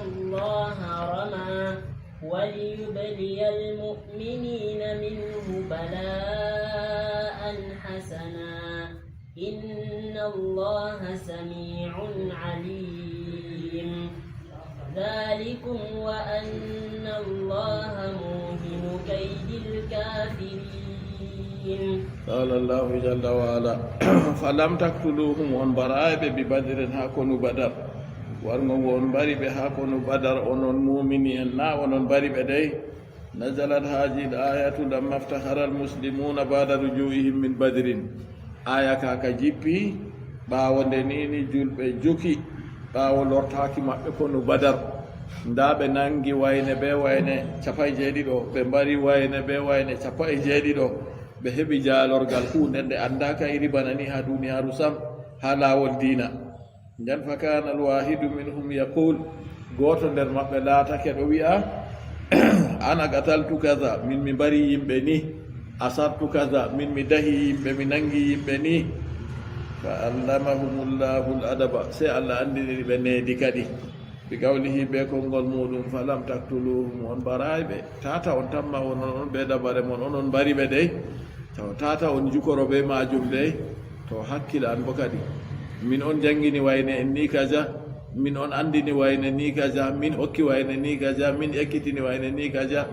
الله رمى وليبلي المؤمنين منه بلاء حسنا إن الله سميع عليم ذلكم وأن الله موهن كيد الكافرين قال الله جل وعلا فلم تقتلوهم وانبرائب ببدر هاكونوا بدر warmo won bari be hakono badar onon mu'mini en na onon bari be dey nazalat hadhihi al-ayatu lamma iftahara al-muslimuna ba'da ruju'ihim min badrin aya ka jippi bawo de nini julbe joki bawo lortaaki mabbe kono badar ndabe nangi wayne be wayne capay jeedido be bari wayne be wayne capay jeedido be hebi jaalorgal hunde andaka iri banani ha duniyaru sam ha lawol dina jan fakana alwahidu minhum yaqul goto nder mabbe laatake do wi'a ana qataltu kaza min mi bari yimbe ni asartu kaza min mi dahi yimbe mi nangi yimbe ni fa allamahumullahu aladaba sai Allah andini be needi kadi bi qawlihi be kongol mudum falam taqtuluhum on baraybe tata on tamma on be dabare mon onon bari be dey to tata on jukoro be majum dey to hakkila an bokadi min on jangini wayne en ni kaza min on andini wayne ni kaza min okki wayne ni kaza min ekkitini wayne ni kaza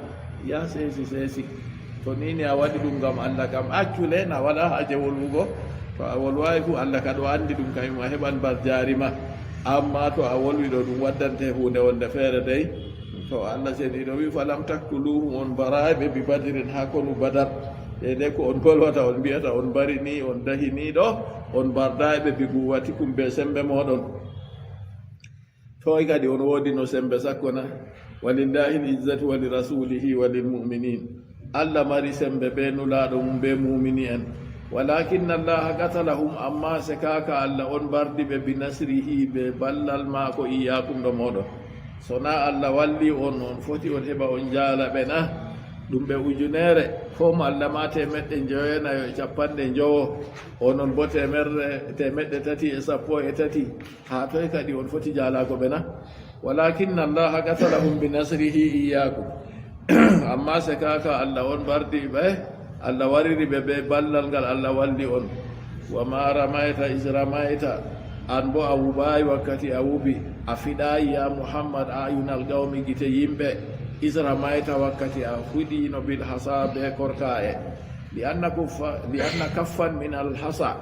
ya sesi to nini a waɗi ɗum gam Allah kam accule na wala haje wolwugo to a wolwawi fu Allah ka ɗo andi ɗum kañum a heɓan bar jarima amma to a wolwi ɗo ɗum waddante hunde wonde feere dey to Allah seni ɗo wi falam taktuluhum on baraɓe bi badirin ha konu badar de ko on bolwata on mbiyata on bari ni on dahi ni ɗo on bardayɓe bigu watikum be sembe moɗon toy kadi on woodi no sembe sakkona walillahi lizzatu wa lirasulihi wa lilmuminin Allah mari sembe be nulaɗo mum be mumini en walakinna allaha qatalahum amma sekaka Allah on bardi ɓe binasrihi ɓe ballal maako iyakum ɗo moɗon sona Allah walli on foti on heɓa on jaalaɓe na ɗum ɓe ujunere fom Allah ma temeɗɗe jowenayo capanɗe jowo onon bo temeɗɗe tati e sappo e tati ha toy kadi on foti jaalago ɓe na walakinna allaha qatalahum binasrihi iyakum amma se kaka Allah on bardi ɓe Allah wariri ɓe ɓe ballal ngal Allah walli on wa ma ramayta is ramayta an bo a wuɓayi wakkati a wuɓi a fiɗayi ya Muhammad ayunal gawmi gite yimɓe isra mayta wakkati a fuɗino bil hasa be korka e li anna kaffan min al hasa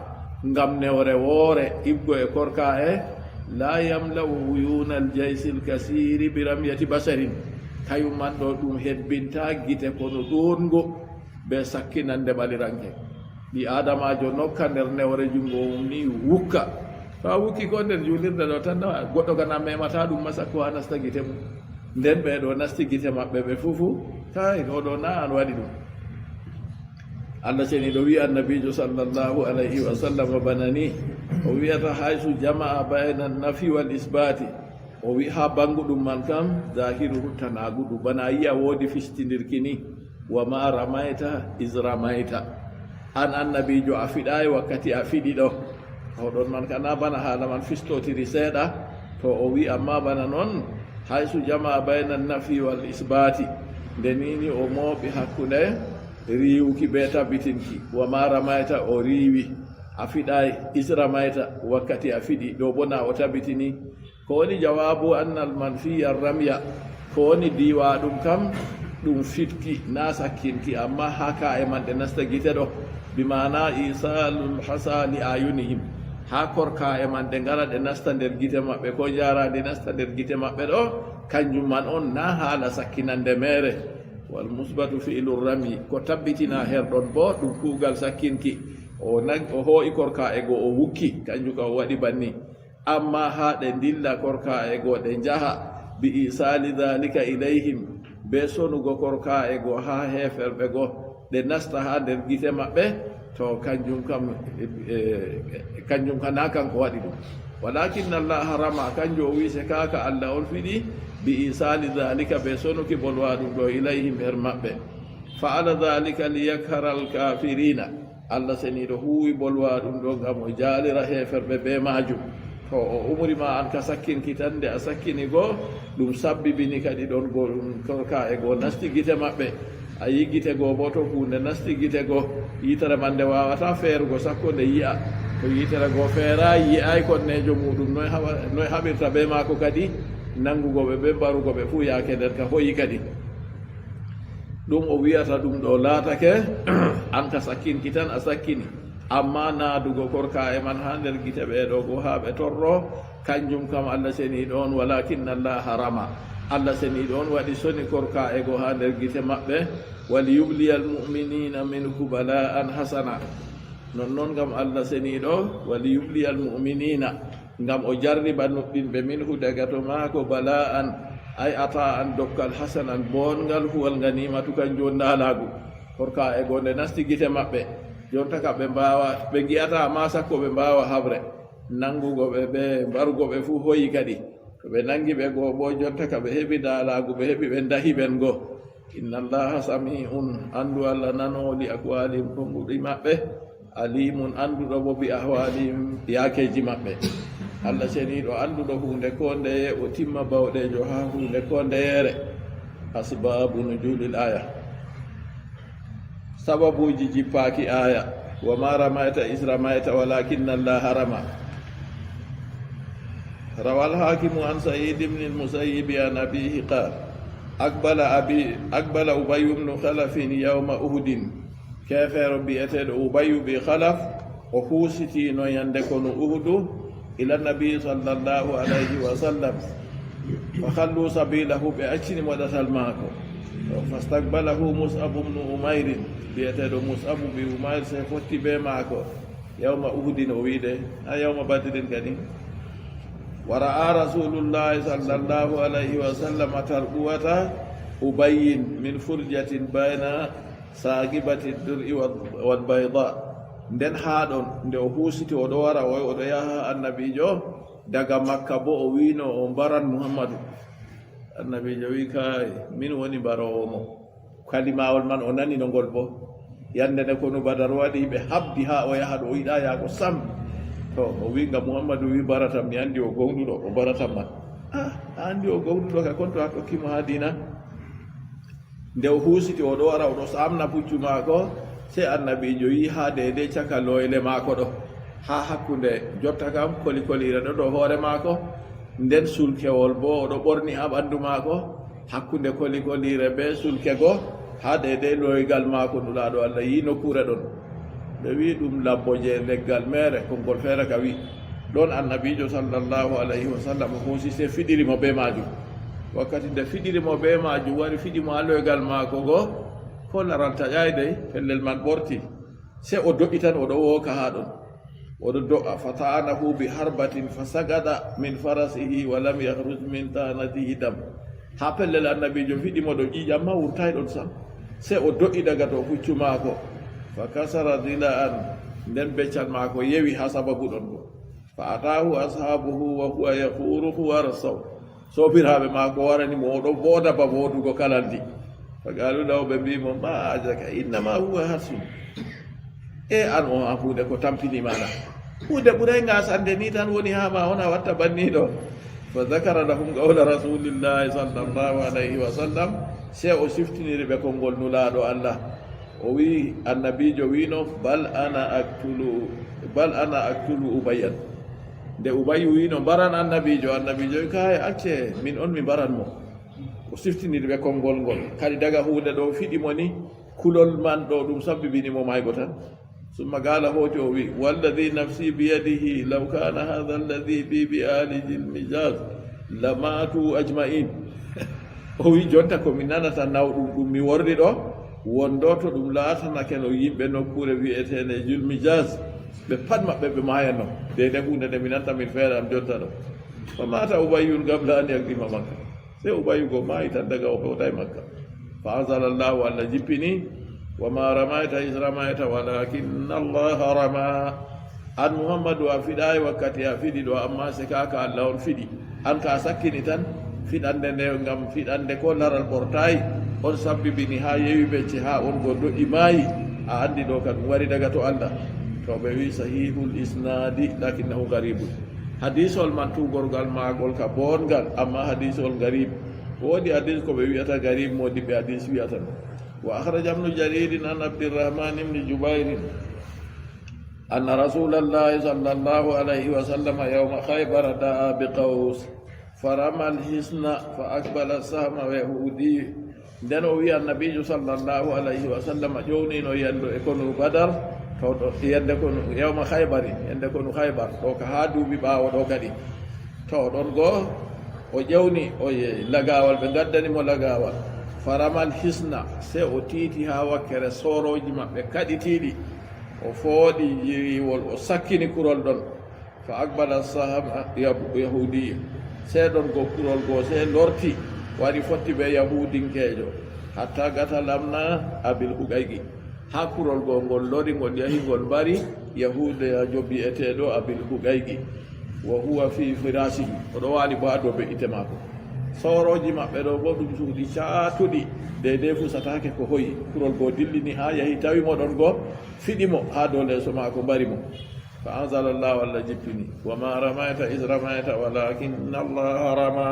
ngam newre woore ibgo e korka e la yamlau uyuna al jaysil kasiri bi ramyati basarin kayum man ɗo ɗum hebbinta gite kono ɗongo be sakkinande ɓaliranke ɗi adamajo nokka nder newre jungo mum ni wukka to a wukki ko nder julirde ɗo tan goɗɗo kana memata ɗum masakko ha nasta gite mum nden ɓeɗo nasti gite maɓɓe ɓe fufu kai ɗo na an waɗi ɗum Allah seni ɗo wi annabijo sallllahu alayhi wa sallam o banani o wiyata haysu jama'a bayna nafi wal isbati o wi ha banguɗum man kam zahiruhu tanaguɗu bana yiya woodi fistidirkini wa ma ramayta is ramayta an annabijo a fiɗayi wakkati a fiɗi ɗo oɗon man kana bana haala man fistotiri seeɗa to o wi amma bana noon haysu jama bayna nafi wal isbati ndenini o mooɓi hakkunde riiwuki be tabbitinki wa ma ramayta o riiwi a fiɗay isramayta wakkati a fiɗi ɗo bona o tabbitini ko woni jawabu annal manfiya ramya ko woni diwa ɗum kam ɗum fitki na sakkinki amma haka e man ɗe nasta gite ɗo bimana isalul hasa li ayunihim ha korka e man ɗe ngara ɗe nasta nder gite maɓɓe ko jarade nasta nder gite maɓɓe ɗo kanjum man on na haala sakkinande mere wal musbatu fi'lu rami ko tabbitina herɗon bo ɗum kuugal sakkinki o hoo'i korka e go o wukki kanjum ka o waɗi banni amma ha ɗe dilla korka e go ɗe jaha bi isali dhalika ilayhim be sonugo korka e go ha heferɓe go ɗe nasta ha nder gite maɓɓe to kanjum kana kan ko waɗi ɗum walakin allah harama kanjo o wi se kaka allah on fiɗi bi isali dhalika ɓe sonuki bolwa ɗum ɗo ilayhim her maɓɓe fa ala dhalika liyakhara alkafirina allah seniɗo huwi bolwa ɗum ɗo gam o jaalira heferɓe ɓe majum to o umrima an ka sakkinkitande a sakkini goo ɗum sabbibini kadi ɗon goo ɗum korka e goo nasti gite maɓɓe a yi gite goo bo to hunde nasti gite goo yitere man nde wawata feerugo sakko nde yi'a to yitere goo feera yi'ay konnejo muɗum noy haɓirta ɓe maako kadi nangugoɓe ɓe mbarugoɓe fuu yaake nder ka hoyi kadi ɗum o wiyata ɗum ɗo laatake an ka sakkinki tan a sakkini amma naadugo korka e man ha nder gite ɓeɗo go ha ɓe torro kanjum kam allah seni ɗon walakin allah harama allah seni ɗon waɗi soni korka e go ha nder gite maɓɓe waliyubliya almuminina minhu bala'an hasana nonnoon gam allah seni ɗo waliyubliya almuminina gam o jarriba nuɗɗinɓe minhu daga to maako bala'an ay ata an dokkal hasanan bongal huwal ganimatu kanjo ndalagu korka e go nde nasti gite maɓɓe jonta ka ɓe mbawa ɓe gi'ata ma sakko ɓe mbawa habre nangugoɓe ɓe mbarugoɓe fuu hoyi kadi to ɓe nangi ɓe goo bo jonta ka ɓe heɓi dalagu ɓe heɓi ɓe dahi ɓen goo inna allaha sami'un andu allah nanoli akwalim ɗonguɗi maɓɓe alimun anduɗo bo bi ahwalim yakeji maɓɓe allah seniɗo anduɗo hunde ko ndeye o timma bawɗejo ha hunde ko ndeyere asbabu nujulil aya sababuji jippaki aya wa ma ramayta is ramayta walakinna allah harama rawal hakimu an sa'id ibn al-musayyib an abihi qala aqbala ubay ibn khalaf yawma uhud kafir bi'atad ubay bi khalaf wa husiti no yande kono uhud ila nabi sallallahu alayhi wa sallam fa khallu sabilahu bi achni wadatal mako fastaqbalahu mus'ab ibn umair bi'atad mus'ab bi umair se fotti be mako yawma uhud o wiide a yawma badrin kadi wara'a rasulullahi sallallahu alayhi wa sallam tarbuwata ubayyin min furjatin bayna sagibati dur'i wal bayda nden haɗon nde o husiti oɗo wara oɗo yaha annabijo daga makka bo o wino o mbaran muhammadu annabijo wi kay min woni mbarowo mo kalimawol man o nani no ngol bo yande nde kono badar waɗi ɓe habdi ha o yaha ɗo o yiɗa yaako sam to o wi nga muhammadu wi baratam mi andi o gonɗuɗo o baratam man a andi o gonɗuɗo ka konto ha tokkimo ha dina nde o husiti oɗo wara oɗo samna puccu maako se annabijo yi ha dede caka loyle maako ɗo ha hakkunde jotta kam kolikolire ɗo ɗo hoore maako nden sulkewol bo oɗo ɓorni ha ɓandu maako hakkunde kolikolire be sulke go ha dede loygal maako nulaɗo allah yi nokkure ɗon ɓe wi ɗum labboje leggal mere konngol feere ka wi ɗon annabijo sallllahu alayhi wa sallam huusi se fiɗirimo be majum wakkati nde fiɗirimo be majum wari fiɗimo ha loygal maako go ko laral taƴayde pellel man ɓorti se o do'i tan oɗo wooka ha ɗon oɗo do'a fa ta'anahu bi harbatin fa sagada min farasihi wa lam yahruj min tanatihi dam ha pellel annabijo fiɗimo ɗo ƴiƴam ma wurtay ɗon sam se o do'i daga to puccu maako fa kasara dila an nden beccal maako yewi ha sababu ɗon go fa atahu ashabuhu wa huwa yafuruhu warsaw sobiraɓe maako waranimo oɗo booda ba boodugo kalandi fa galu law ɓe mbimo ma ajaka innama huwa harsum e an o ha hunde ko tampinimana hunde ɓuray ngasande ni tan woni ha ma on a watta banniɗo fa zakara lahum qawla rasulillahi sallllahu alayhi wa sallam se o siftiniri ɓe konngol nulaɗo allah o wi annabijo wino bal ana aktulu ubayyan nde ubayyu wino mbaran annabijo wi kay acce min on mi mbaran mo o siftiniri ɓe konngol ngol kadi daga hunde ɗo fiɗimo ni kulol man ɗo ɗum sabbibinimo maygo tan summa gala hoti o wi walladi nafsi biyadihi law kana hadha alladi bi ali jilmijaz lamatu ajma'in o wi jonta komi nanata nawɗum ɗum mi wordi ɗo wondo to ɗum laatanake no yimɓe nokkure wiyetene julmijaz ɓe pat maɓɓe ɓe mayanno dede hunde nde mi nanta min feere am jonta ɗo fa mata ubayyun gabla an yaqdima makka se ubayyu go maayi tan daga o hewtay makka fa anzala llahu allah jippini وما رميت إذ رميت ولكن الله رمى أن محمد وفداي وكتي أفيدي دو أما سكاك الله فيدي أن كاسكني تن فيد أن نعم فيد أن نكون نرى البرتاي on sabbi bini ha yewi be ci ha on gondo imayi a andi do kan wari daga to Allah to be wi sahihul isnadi lakinnahu gharibun hadithol man tu gorgal magol ka bongal amma hadithol gharib wodi hadith ko be wiata gharib modi be hadith wiata wa akhraj ibn jarir an abdurrahman ibn jubair anna rasulullah sallallahu alaihi wasallam yawm khaybar da'a biqaus farama al-hisna fa aqbala sahma wa yahudi den o wi annabijo sallallahu alayhi wa sallam ƴownino yendo e kono badar to yende kono yawma haybari yende kono haybar to ka ha duuɓi ɓaawo ɗo kadi to ɗon goo o ƴewni o lagawal ɓe gaddanimo lagawal faramal hisna se o tiiti ha wakkere soroji maɓɓe kaɗitiɗi o fooɗi yiriwol o sakkini kurol ɗon fa aqbala sahama yahudi se ɗon go kurol goo se lorti wari fotti ɓe yahudinkejo hatta gata lamna abil hugaygi ha kurol gol ngol lori ngol yahi ngol mbari yahude jobbi eteɗo abil hugaygi wa huwa fi firasihi oɗo wali bo ha dow ɓe ite mako soroji maɓɓe ɗo bo ɗum suuɗi catuɗi deydey fu satake ko hoyi kurol go dillini ha yahi tawi mo ɗon go fiɗimo ha dow leeso mako mbari mo fa anzala llahu allah jippini wa ma ramayta is ramayta walakinna allaha rama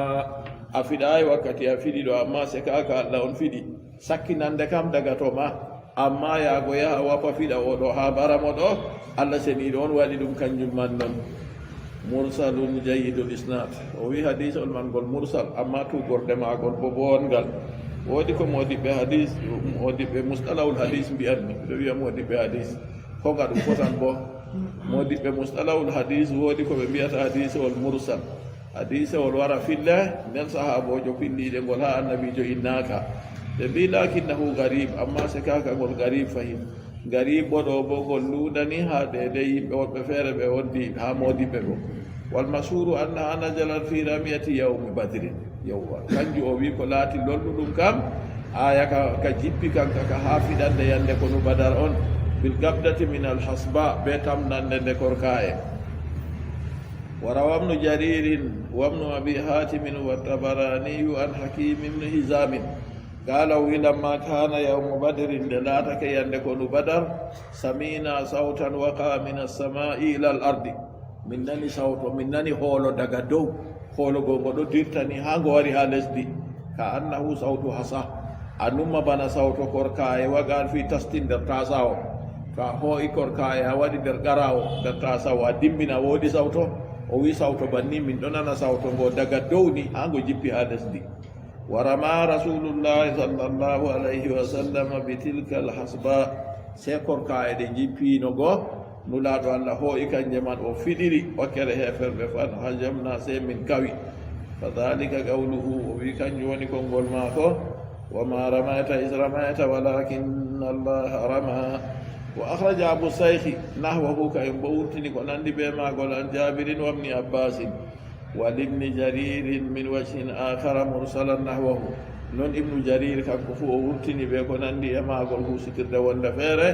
a fiɗayi wakkati a fiɗi ɗo amma se kaka Allah on fiɗi sakkinande kam daga to ma amma yaago yaha wappa fiɗa oɗo ha baramo ɗo Allah seniɗo on waɗi ɗum kanjum man non mursalun jayyidul isnad o wi hadis on man ngol mursal amma tugorde magol bo bongal woodi ko modiɓɓe hadis modiɓɓe mustalahul hadis mbiyanmi ɗo wiya modiɓɓe hadis konga ɗum fotan bo modiɓɓe mustalahul hadis woodi ko ɓe mbiyata hadis ol mursal hadise wol wara fille nden sahabojo pindiɗe ngol ha annabijo innaka ɓe mbi lakinnahu garib amma se kaka ngol garib fahim garib bo ɗo bo ngol luɗani ha deydey yimɓe woɓɓe feere ɓe wondi ha modiɓɓe go wal masuru annaha najalat fi ramiyati yawmi badrin yewwa kanju o wi ko laati lolluɗum kam aya ka jippi kanka ka ha fiɗande yande kono badar on bil gabdati min al hasba ɓe tamnande nde korka e وروى ابن جرير وابن أبي حاتم والطبراني عن حكيم بن هزام قالوا لما كان يوم بدر دلاتك يندكون بدر سمينا صوتا وقع من السماء إلى الأرض منني صوت منني هولو دغدو هولو غودو ديرتني هاغوري هالسدي كأنه صوت حصى أنما بنا صوت كوركاي وقال في تستين درتاساو فهو كوركاي هوادي درغراو درتاساو ديمبنا ودي صوتو o wi sawto banni min ɗo nana sawto ngo daga dow ni ha ngo jippi ha lesdi warama rasulullahi sallllahu alayhi wa sallam bi tilka alhasba se korka eɗe jippino go nulaɗo allah hooyi kanje man o fiɗiri wakkere heferɓe fan hajamna se min kawi fa dhalika qawluhu o wi kanjum woni konngol maako wama ramayta is ramayta walakinna allaha rama وأخرج أبو السيخ نحوه كأن بورتني كنان بما قال عن جابر وابن عباس ولابن جرير من وجه آخر مرسلا نحوه نون ابن جرير كان كفو ورتني بكنان بما قال هو ستر دوان لفيره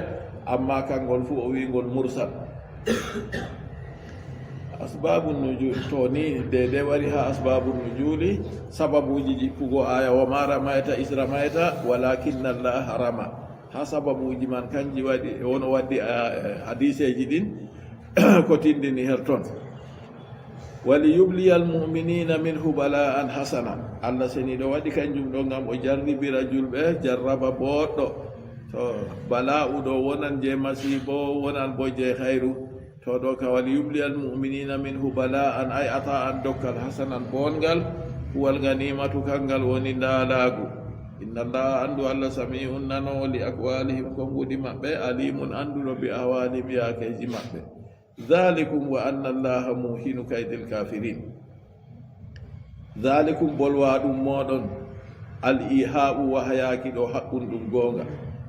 أما كان قال فو وينقل مرسل أسباب النجول توني دي وريها أسباب النجول سبب وجي فوق آية وما رميت إذ رميت ولكن الله رمى ha sababuji man kanji waɗi wono waddi hadiseji ɗin ko tindini her toon wali yubliya almuminina minhu bala'an hasana allah seni ɗo waɗi kanjum ɗo gam o jarribira julɓe jarraba boɗɗo to bala'u ɗo wonan je masibo wonan bo je hayru to ɗo ka wali yubliya almuminina minhu bala'an ay ata an dokkal hasanan bongal huwal ganimatu kangal woni ndalagu inna allaha andu allah sami'un nano li aqwalihim konguɗi maɓɓe alimun anduɗo bi ahwalihim yakeji maɓɓe dhalikum wa anna allaha muhinu kaydil kafirin dhalikum bolwa ɗum moɗon al iha'u wahayaki ɗo haqqun ɗum gonga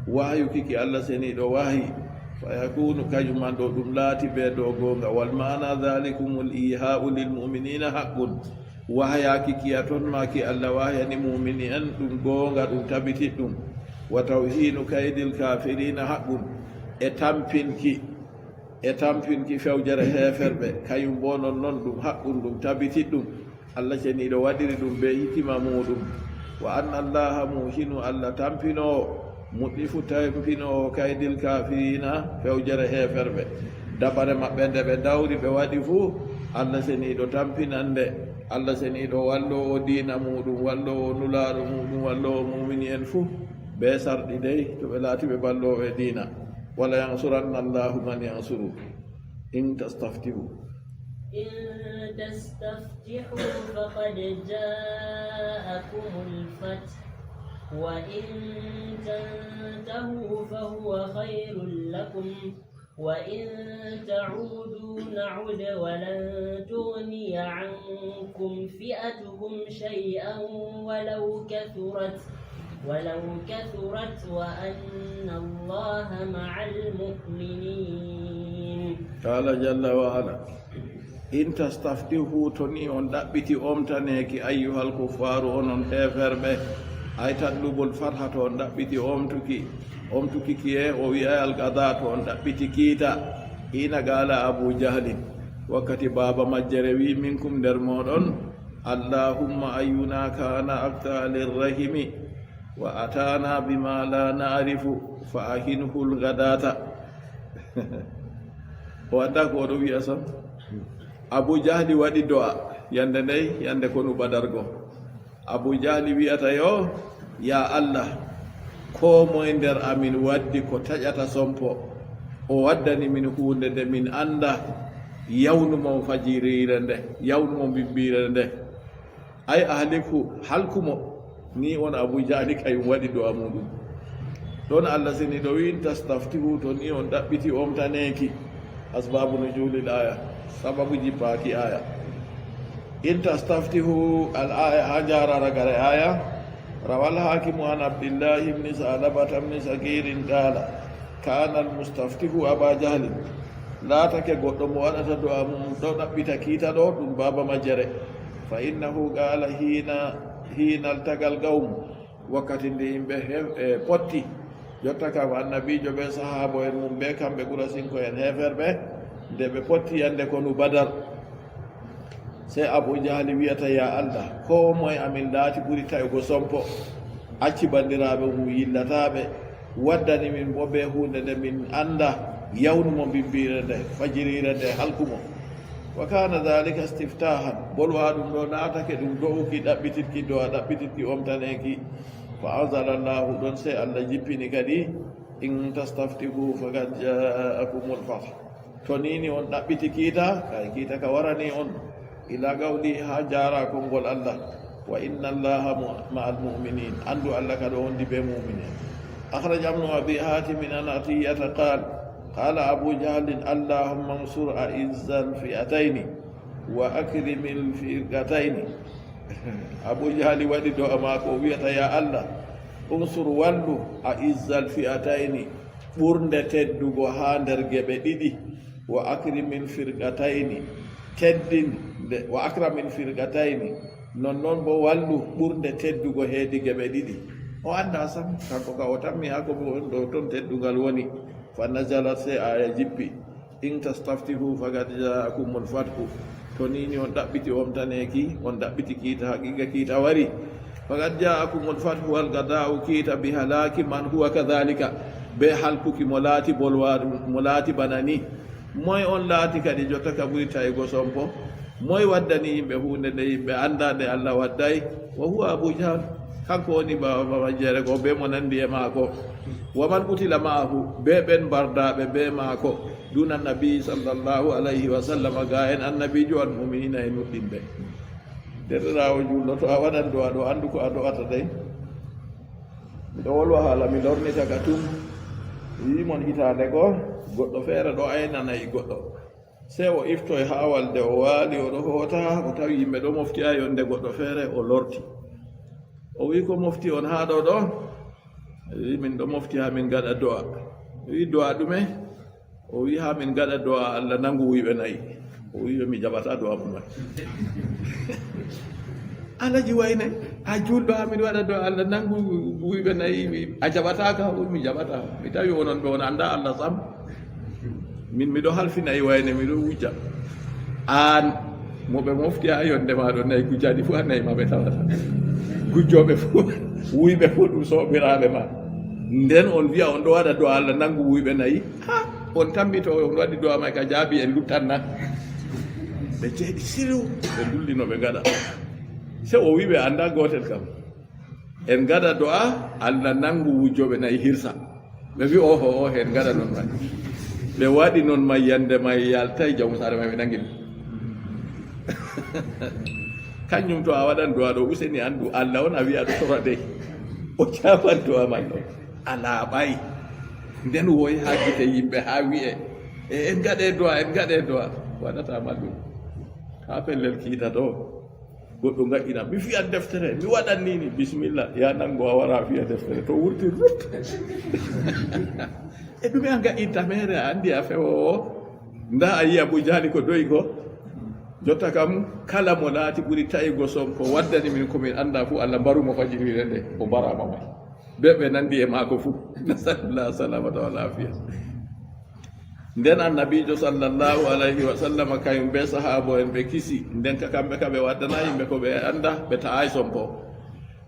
wahyu kiki allah seni ɗo wahi fa yakunu kañuman ɗo ɗum laati ɓe ɗo gonga wal mana dhalikum al iha'u lil mu'minina haqqun wahayaki kiya toon maki allah wahayani mumini en ɗum gonga ɗum tabitit ɗum wa tawhinu kaydil kafirina haqqun e tampinki fewjere heferɓe kayum bo non ɗum haqqun ɗum tabitit ɗum allah ceniɗo waɗiri ɗum be hikima muɗum wa anna allaha muhinu allah tampinowo muɗɗifu tampinowo kaydil kafirina fewjere heferɓe dabare maɓɓe nde ɓe dawri ɓe waɗi fuu allah seniɗo tampinande allah seniɗo wallowo dina muɗum wallowo nulaɗo muɗum wallowo mumini en fuu be sarɗi dey to ɓe laati ɓe ballowo e dina wala yansuranna allahu man yansuru in tastaftihu إن تستفتحوا فقد جاءكم الفتح وإن تنتهوا فهو خير لكم وإن تعودوا نعد ولن تغني عنكم فئتكم شيئا ولو كثرت وأن الله مع المؤمنين. قال جل وعلا in tastaftihu to ni on ɗaɓɓiti omtaneki ayyuhal kuffaru onon heferɓe ay tanɗugol fatha to on ɗaɓɓiti omtuki kiye o wi'ay algada to on ɗaɓɓiti kiita hina gala abu jahlin wakkati baba majjere wi minkum nder moɗon allahumma ayyuna kana akta lirrahimi wa atana bima la na'rifu fa ahinhu lgadata o anda ko oɗo wi'a sam abu jahli waɗi do'a yande ndey yande konu badargo abu jahli wi'ata yo ya allah ko moye nder amin waddi ko taƴata sompo o waddani min hunde nde min anda yawnumo fajirire nde yawnumo bibbire nde ay ahliku halkumo ni on abu jahli kayum waɗi do'a muɗum ɗon allah seni ɗo wi tastaftihu to ni on ɗaɓɓiti omtaneki asbabu nujulil aya sababu jippaki aya in tastaftihu al aya ha jarara gare aya rawal hakimu an abdillahi ibni salabata ibni sagirin qala kana al mustaftihu aba jahlin laatake goɗɗo mo waɗata do'a mum ɗo ɗaɓɓita kiita ɗo ɗum baba majjere fa innahu qala hina altagal gawmu wakkati nde yimɓe potti jotta kam annabijo ɓe sahabo en mum ɓe kamɓe ɓura sinko en heferɓe nde ɓe potti yande konu badar sey abu jahli wiyata ya allah ko moye amin laati ɓuri tawgo sompo acci bandiraɓe mum yillataɓe waddani min bo ɓe hunde nde min anda yawnumo bibbire nde fajirire nde halkumo wa kana dhalika istiftahan bolwa ɗum ɗo naatake ɗum do'uki ɗaɓɓitirki do'a ɗaɓɓitirki omtaneki fa anzala llahu ɗon sey allah jippini kadi in tastaftihu faqad ja'akumul fath to nini on ɗaɓɓiti kiita kay kiita ka warani on ila gawli ha jara konngol allah wa inna allaha ma al muminin andu allah kada wondi be muminin akhraj ibnu abi hatim an atiyata qala abu jahlin allahumma ansur a'izzal fi'ataini wa akrimil fi'ataini abu jahli waɗi do'a mako wiyata ya allah unsur wallu a'izzal fi'ataini ɓurde teddugo ha nder geɓe ɗiɗi wa akrimil firqataini teddinde wa akramin firqataini non bo wallu ɓurde teddugo heedi geɓe ɗiɗi o anda sam kanko ka o tammi hako ɗo ton teddugal woni fa nazalat se aya jippi in tastaftihu faqad ja'akumul fathu to nini on ɗaɓɓiti omtaneki on ɗaɓɓiti kiita haqiqa kiita wari faqad ja'akumul fathu wal gada'u kiita bi halaki man huwa kadhalika be halkuki mo laati bolwaɗum mo laati banani moy on laati kadi jotta ka ɓuri tawigo sompo moy waddani yimɓe hunde nde yimɓe andade allah wadday wa huwa abu jahl kanko woni baba majjere ko be mo nandi e maako waman qutila maahu be ɓen bardaɓe be maako duna nabi sallllahu alayhi wa sallam ga en annabijo al muminina e nuɗɗinɓe derɗirawo julɗo to a waɗan do'a ɗo andu ko a do'ata dey miɗo wolwa haala mi lornita ka tum yimon hitande go goɗɗo feere ɗo aynanayi goɗɗo sey o iftoye ha walde o waali oɗo hoota o tawi yimɓe ɗo mofti a yonde goɗɗo feere o lorti o wi ko mofti on ha ɗo ɗo wi min ɗo mofti ha min gaɗa do'a wi do'a ɗume o wi ha min gaɗa do'a allah nangu wiɓe nayi o wi mi jaɓata do'a mumai alaji wayne a julɗo ha miɗa waɗa do Allah nangu wuyɓe nayi a jaɓata ka mi jaɓata mi tawi onon ɓe on anda Allah sam min miɗo halfinayi wayne miɗo wujja an moɓe mofti ha yonde maɗo nayi gujjaɗi fof a nayi maɓe tawata gujjoɓe fof wuyɓe fof ɗum soɓiraɓe ma nden on wiya on ɗo waɗa do Allah nangu wuyɓe nayi ha on tambito on waɗi do amay ka jaabi en luttanna ɓe jeeɗi siru ɓe dullino ɓe gaɗa se o wi ɓe anda gotel kam en gaɗa do'a Allah nangu wujjoɓe nayi hirsa ɓe wi oho o hen gaɗa noon may ɓe waɗi noon may yande may yaltayi jamu sare may ɓe nangin kañum to a waɗan do'a ɗo useni andu Allah on a wiya ɗo tora de o jaban do'a may ɗo a laaɓayi nden woyi ha gite yimɓe ha wi'e en gaɗe do'a waɗata mallum ha pellel kiita ɗo goɗɗo gaƴƴina mi fiyan deftere mi waɗan nini bisimilla ya nango a wara fiya deftere to wurti rut e ɗume a gaƴƴinta mere a andi a fewo o nda a yiya Abu Jahli ko doyi ko jotta kam kala mo laati ɓuri tawigo Sonko waddani min komin anda fuu Allah mbarumo fajirire nde o mbarama may ɓe nandi e maako fuu nasallah salamata wal afiya nden annabijo sallallahu alayhi wa sallam kañum be sahabo en ɓe kisi nden ka kamɓe ka ɓe waddana yimɓe ko ɓe anda ɓe ta'ay Sonko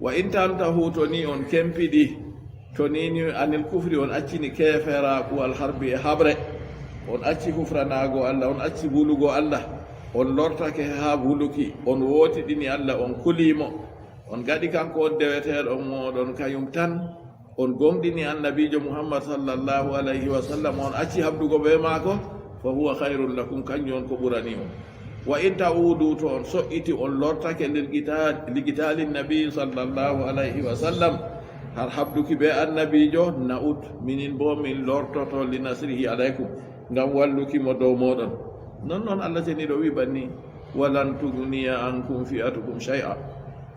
wa in tantahu to ni on kempiɗi to nini anil kufri on accini keferaku wal harbi e haɓre on acci hufranago Allah on acci wulugo Allah on lortake ha wuluki on wotiɗini Allah on kulimo on gaɗi kanko on deweteɗo moɗon kañum tan on gomɗini annabijo Muhammad sallallahu alayhi wa sallam on acci habdugo be maako fa huwa khairul lakum kanjum on ko ɓurani on wa in ta'udu to on so'iti on lortake ligitali nabi sallallahu alayhi wa sallam har habduki be annabijo na'ut minin bo min lortoto li nasrihi alaykum ngam walluki mo dow moɗon non noon Allah seniɗo wi banni walan tugniya ankum fi'atukum shay'a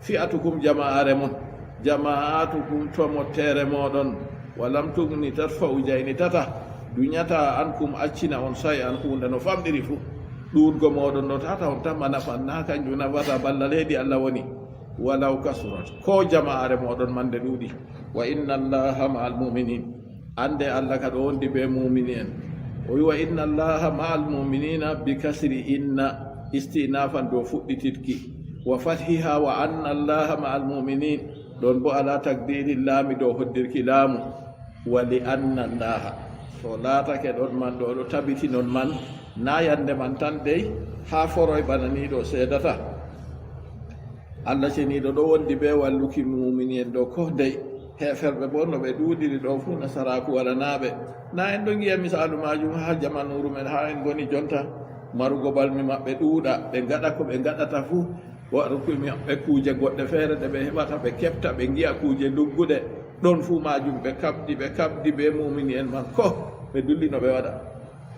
fi'atukum jama'are mon jama'atukum tomottere moɗon walam tugni tarfa'u jaynitata duñata ankum accina on say an hunde no famɗiri fuu ɗuɗgo moɗon no tata on tamma nafanna kanjum nafata ballal heedi Allah woni walaw kasurat ko jama'are moɗon mande ɗuuɗi wa inna Allaha ma'al mu'minin ande Allah ka ɗo wondi be mu'mini en o wi wa inna Allaha ma'al mu'minina bi kasri inna istinafan do fuɗɗititki wa fathiha wa anna Allaha ma'al mu'minin ɗon bo ala taqdiri laami dow hoddirki laamu wa li anna Allaha to laatake ɗon man ɗo ɗo tabiti non man na yande man tan dey ha foroy bananiɗo seedata Allah ceniɗo ɗo wondi be walluki mumini en ɗo ko dey heferɓe bo no ɓe ɗuuɗiri ɗo fuu nasaraku waɗanaɓe na en ɗo giya misalu majum ha jamanuru men ha en goni jonta marugo balmi maɓɓe ɗuuɗa ɓe gaɗa ko ɓe gaɗata fuu waɗukumi maɓɓe kuuje goɗɗe feere ɗe ɓe heɓata ɓe kefta ɓe giya kuuje lugguɗe ɗon fuu majum ɓe kabdi be mumini en man ko ɓe dulli no ɓe waɗa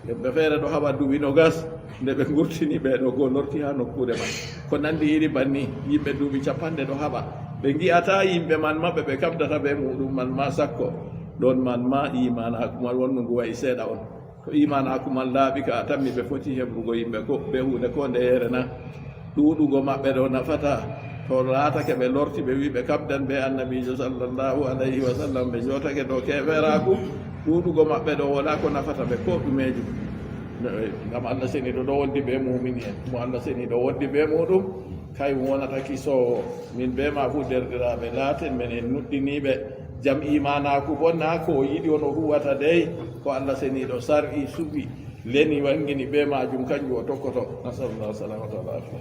yimɓe feere ɗo haɓa duuɓi no gas nde ɓe gurtini ɓeɗo goo lorti ha nokkuure man ko nandi iri banni yimɓe duuɓi capanɗe ɗo haɓa ɓe gi'ata yimɓe man maɓɓe ɓe kabdata ɓe muɗum man ma sakko ɗon man ma imanakumal wonno ngu wayi seeɗa on to imanakumal laaɓi ka a tammi ɓe foti heɓugo yimɓe ko ɓe hunde ko nde yeere na ɗuuɗugo maɓɓe ɗo nafata to laatake ɓe lorti ɓe wi ɓe kabdan ɓe annabijo sallallahu alayhi wa sallam ɓe jotake ɗo keferaku ɗuuɗugo maɓɓe ɗo wona ko nafata ɓe ko ɗumejum ngam Allah seni ɗo wondi ɓe mumini en mo Allah seni ɗo wondi ɓe muɗum kayum wonata kisowo min be ma fu derɗiraɓe laaten men en nuɗɗiniɓe jam imanaku bo na ko o yiɗi ono huwata dey ko Allah seni ɗo sar'i suɓi leni wangini ɓe majum kanjum o tokkoto nasalullah salamata wal afia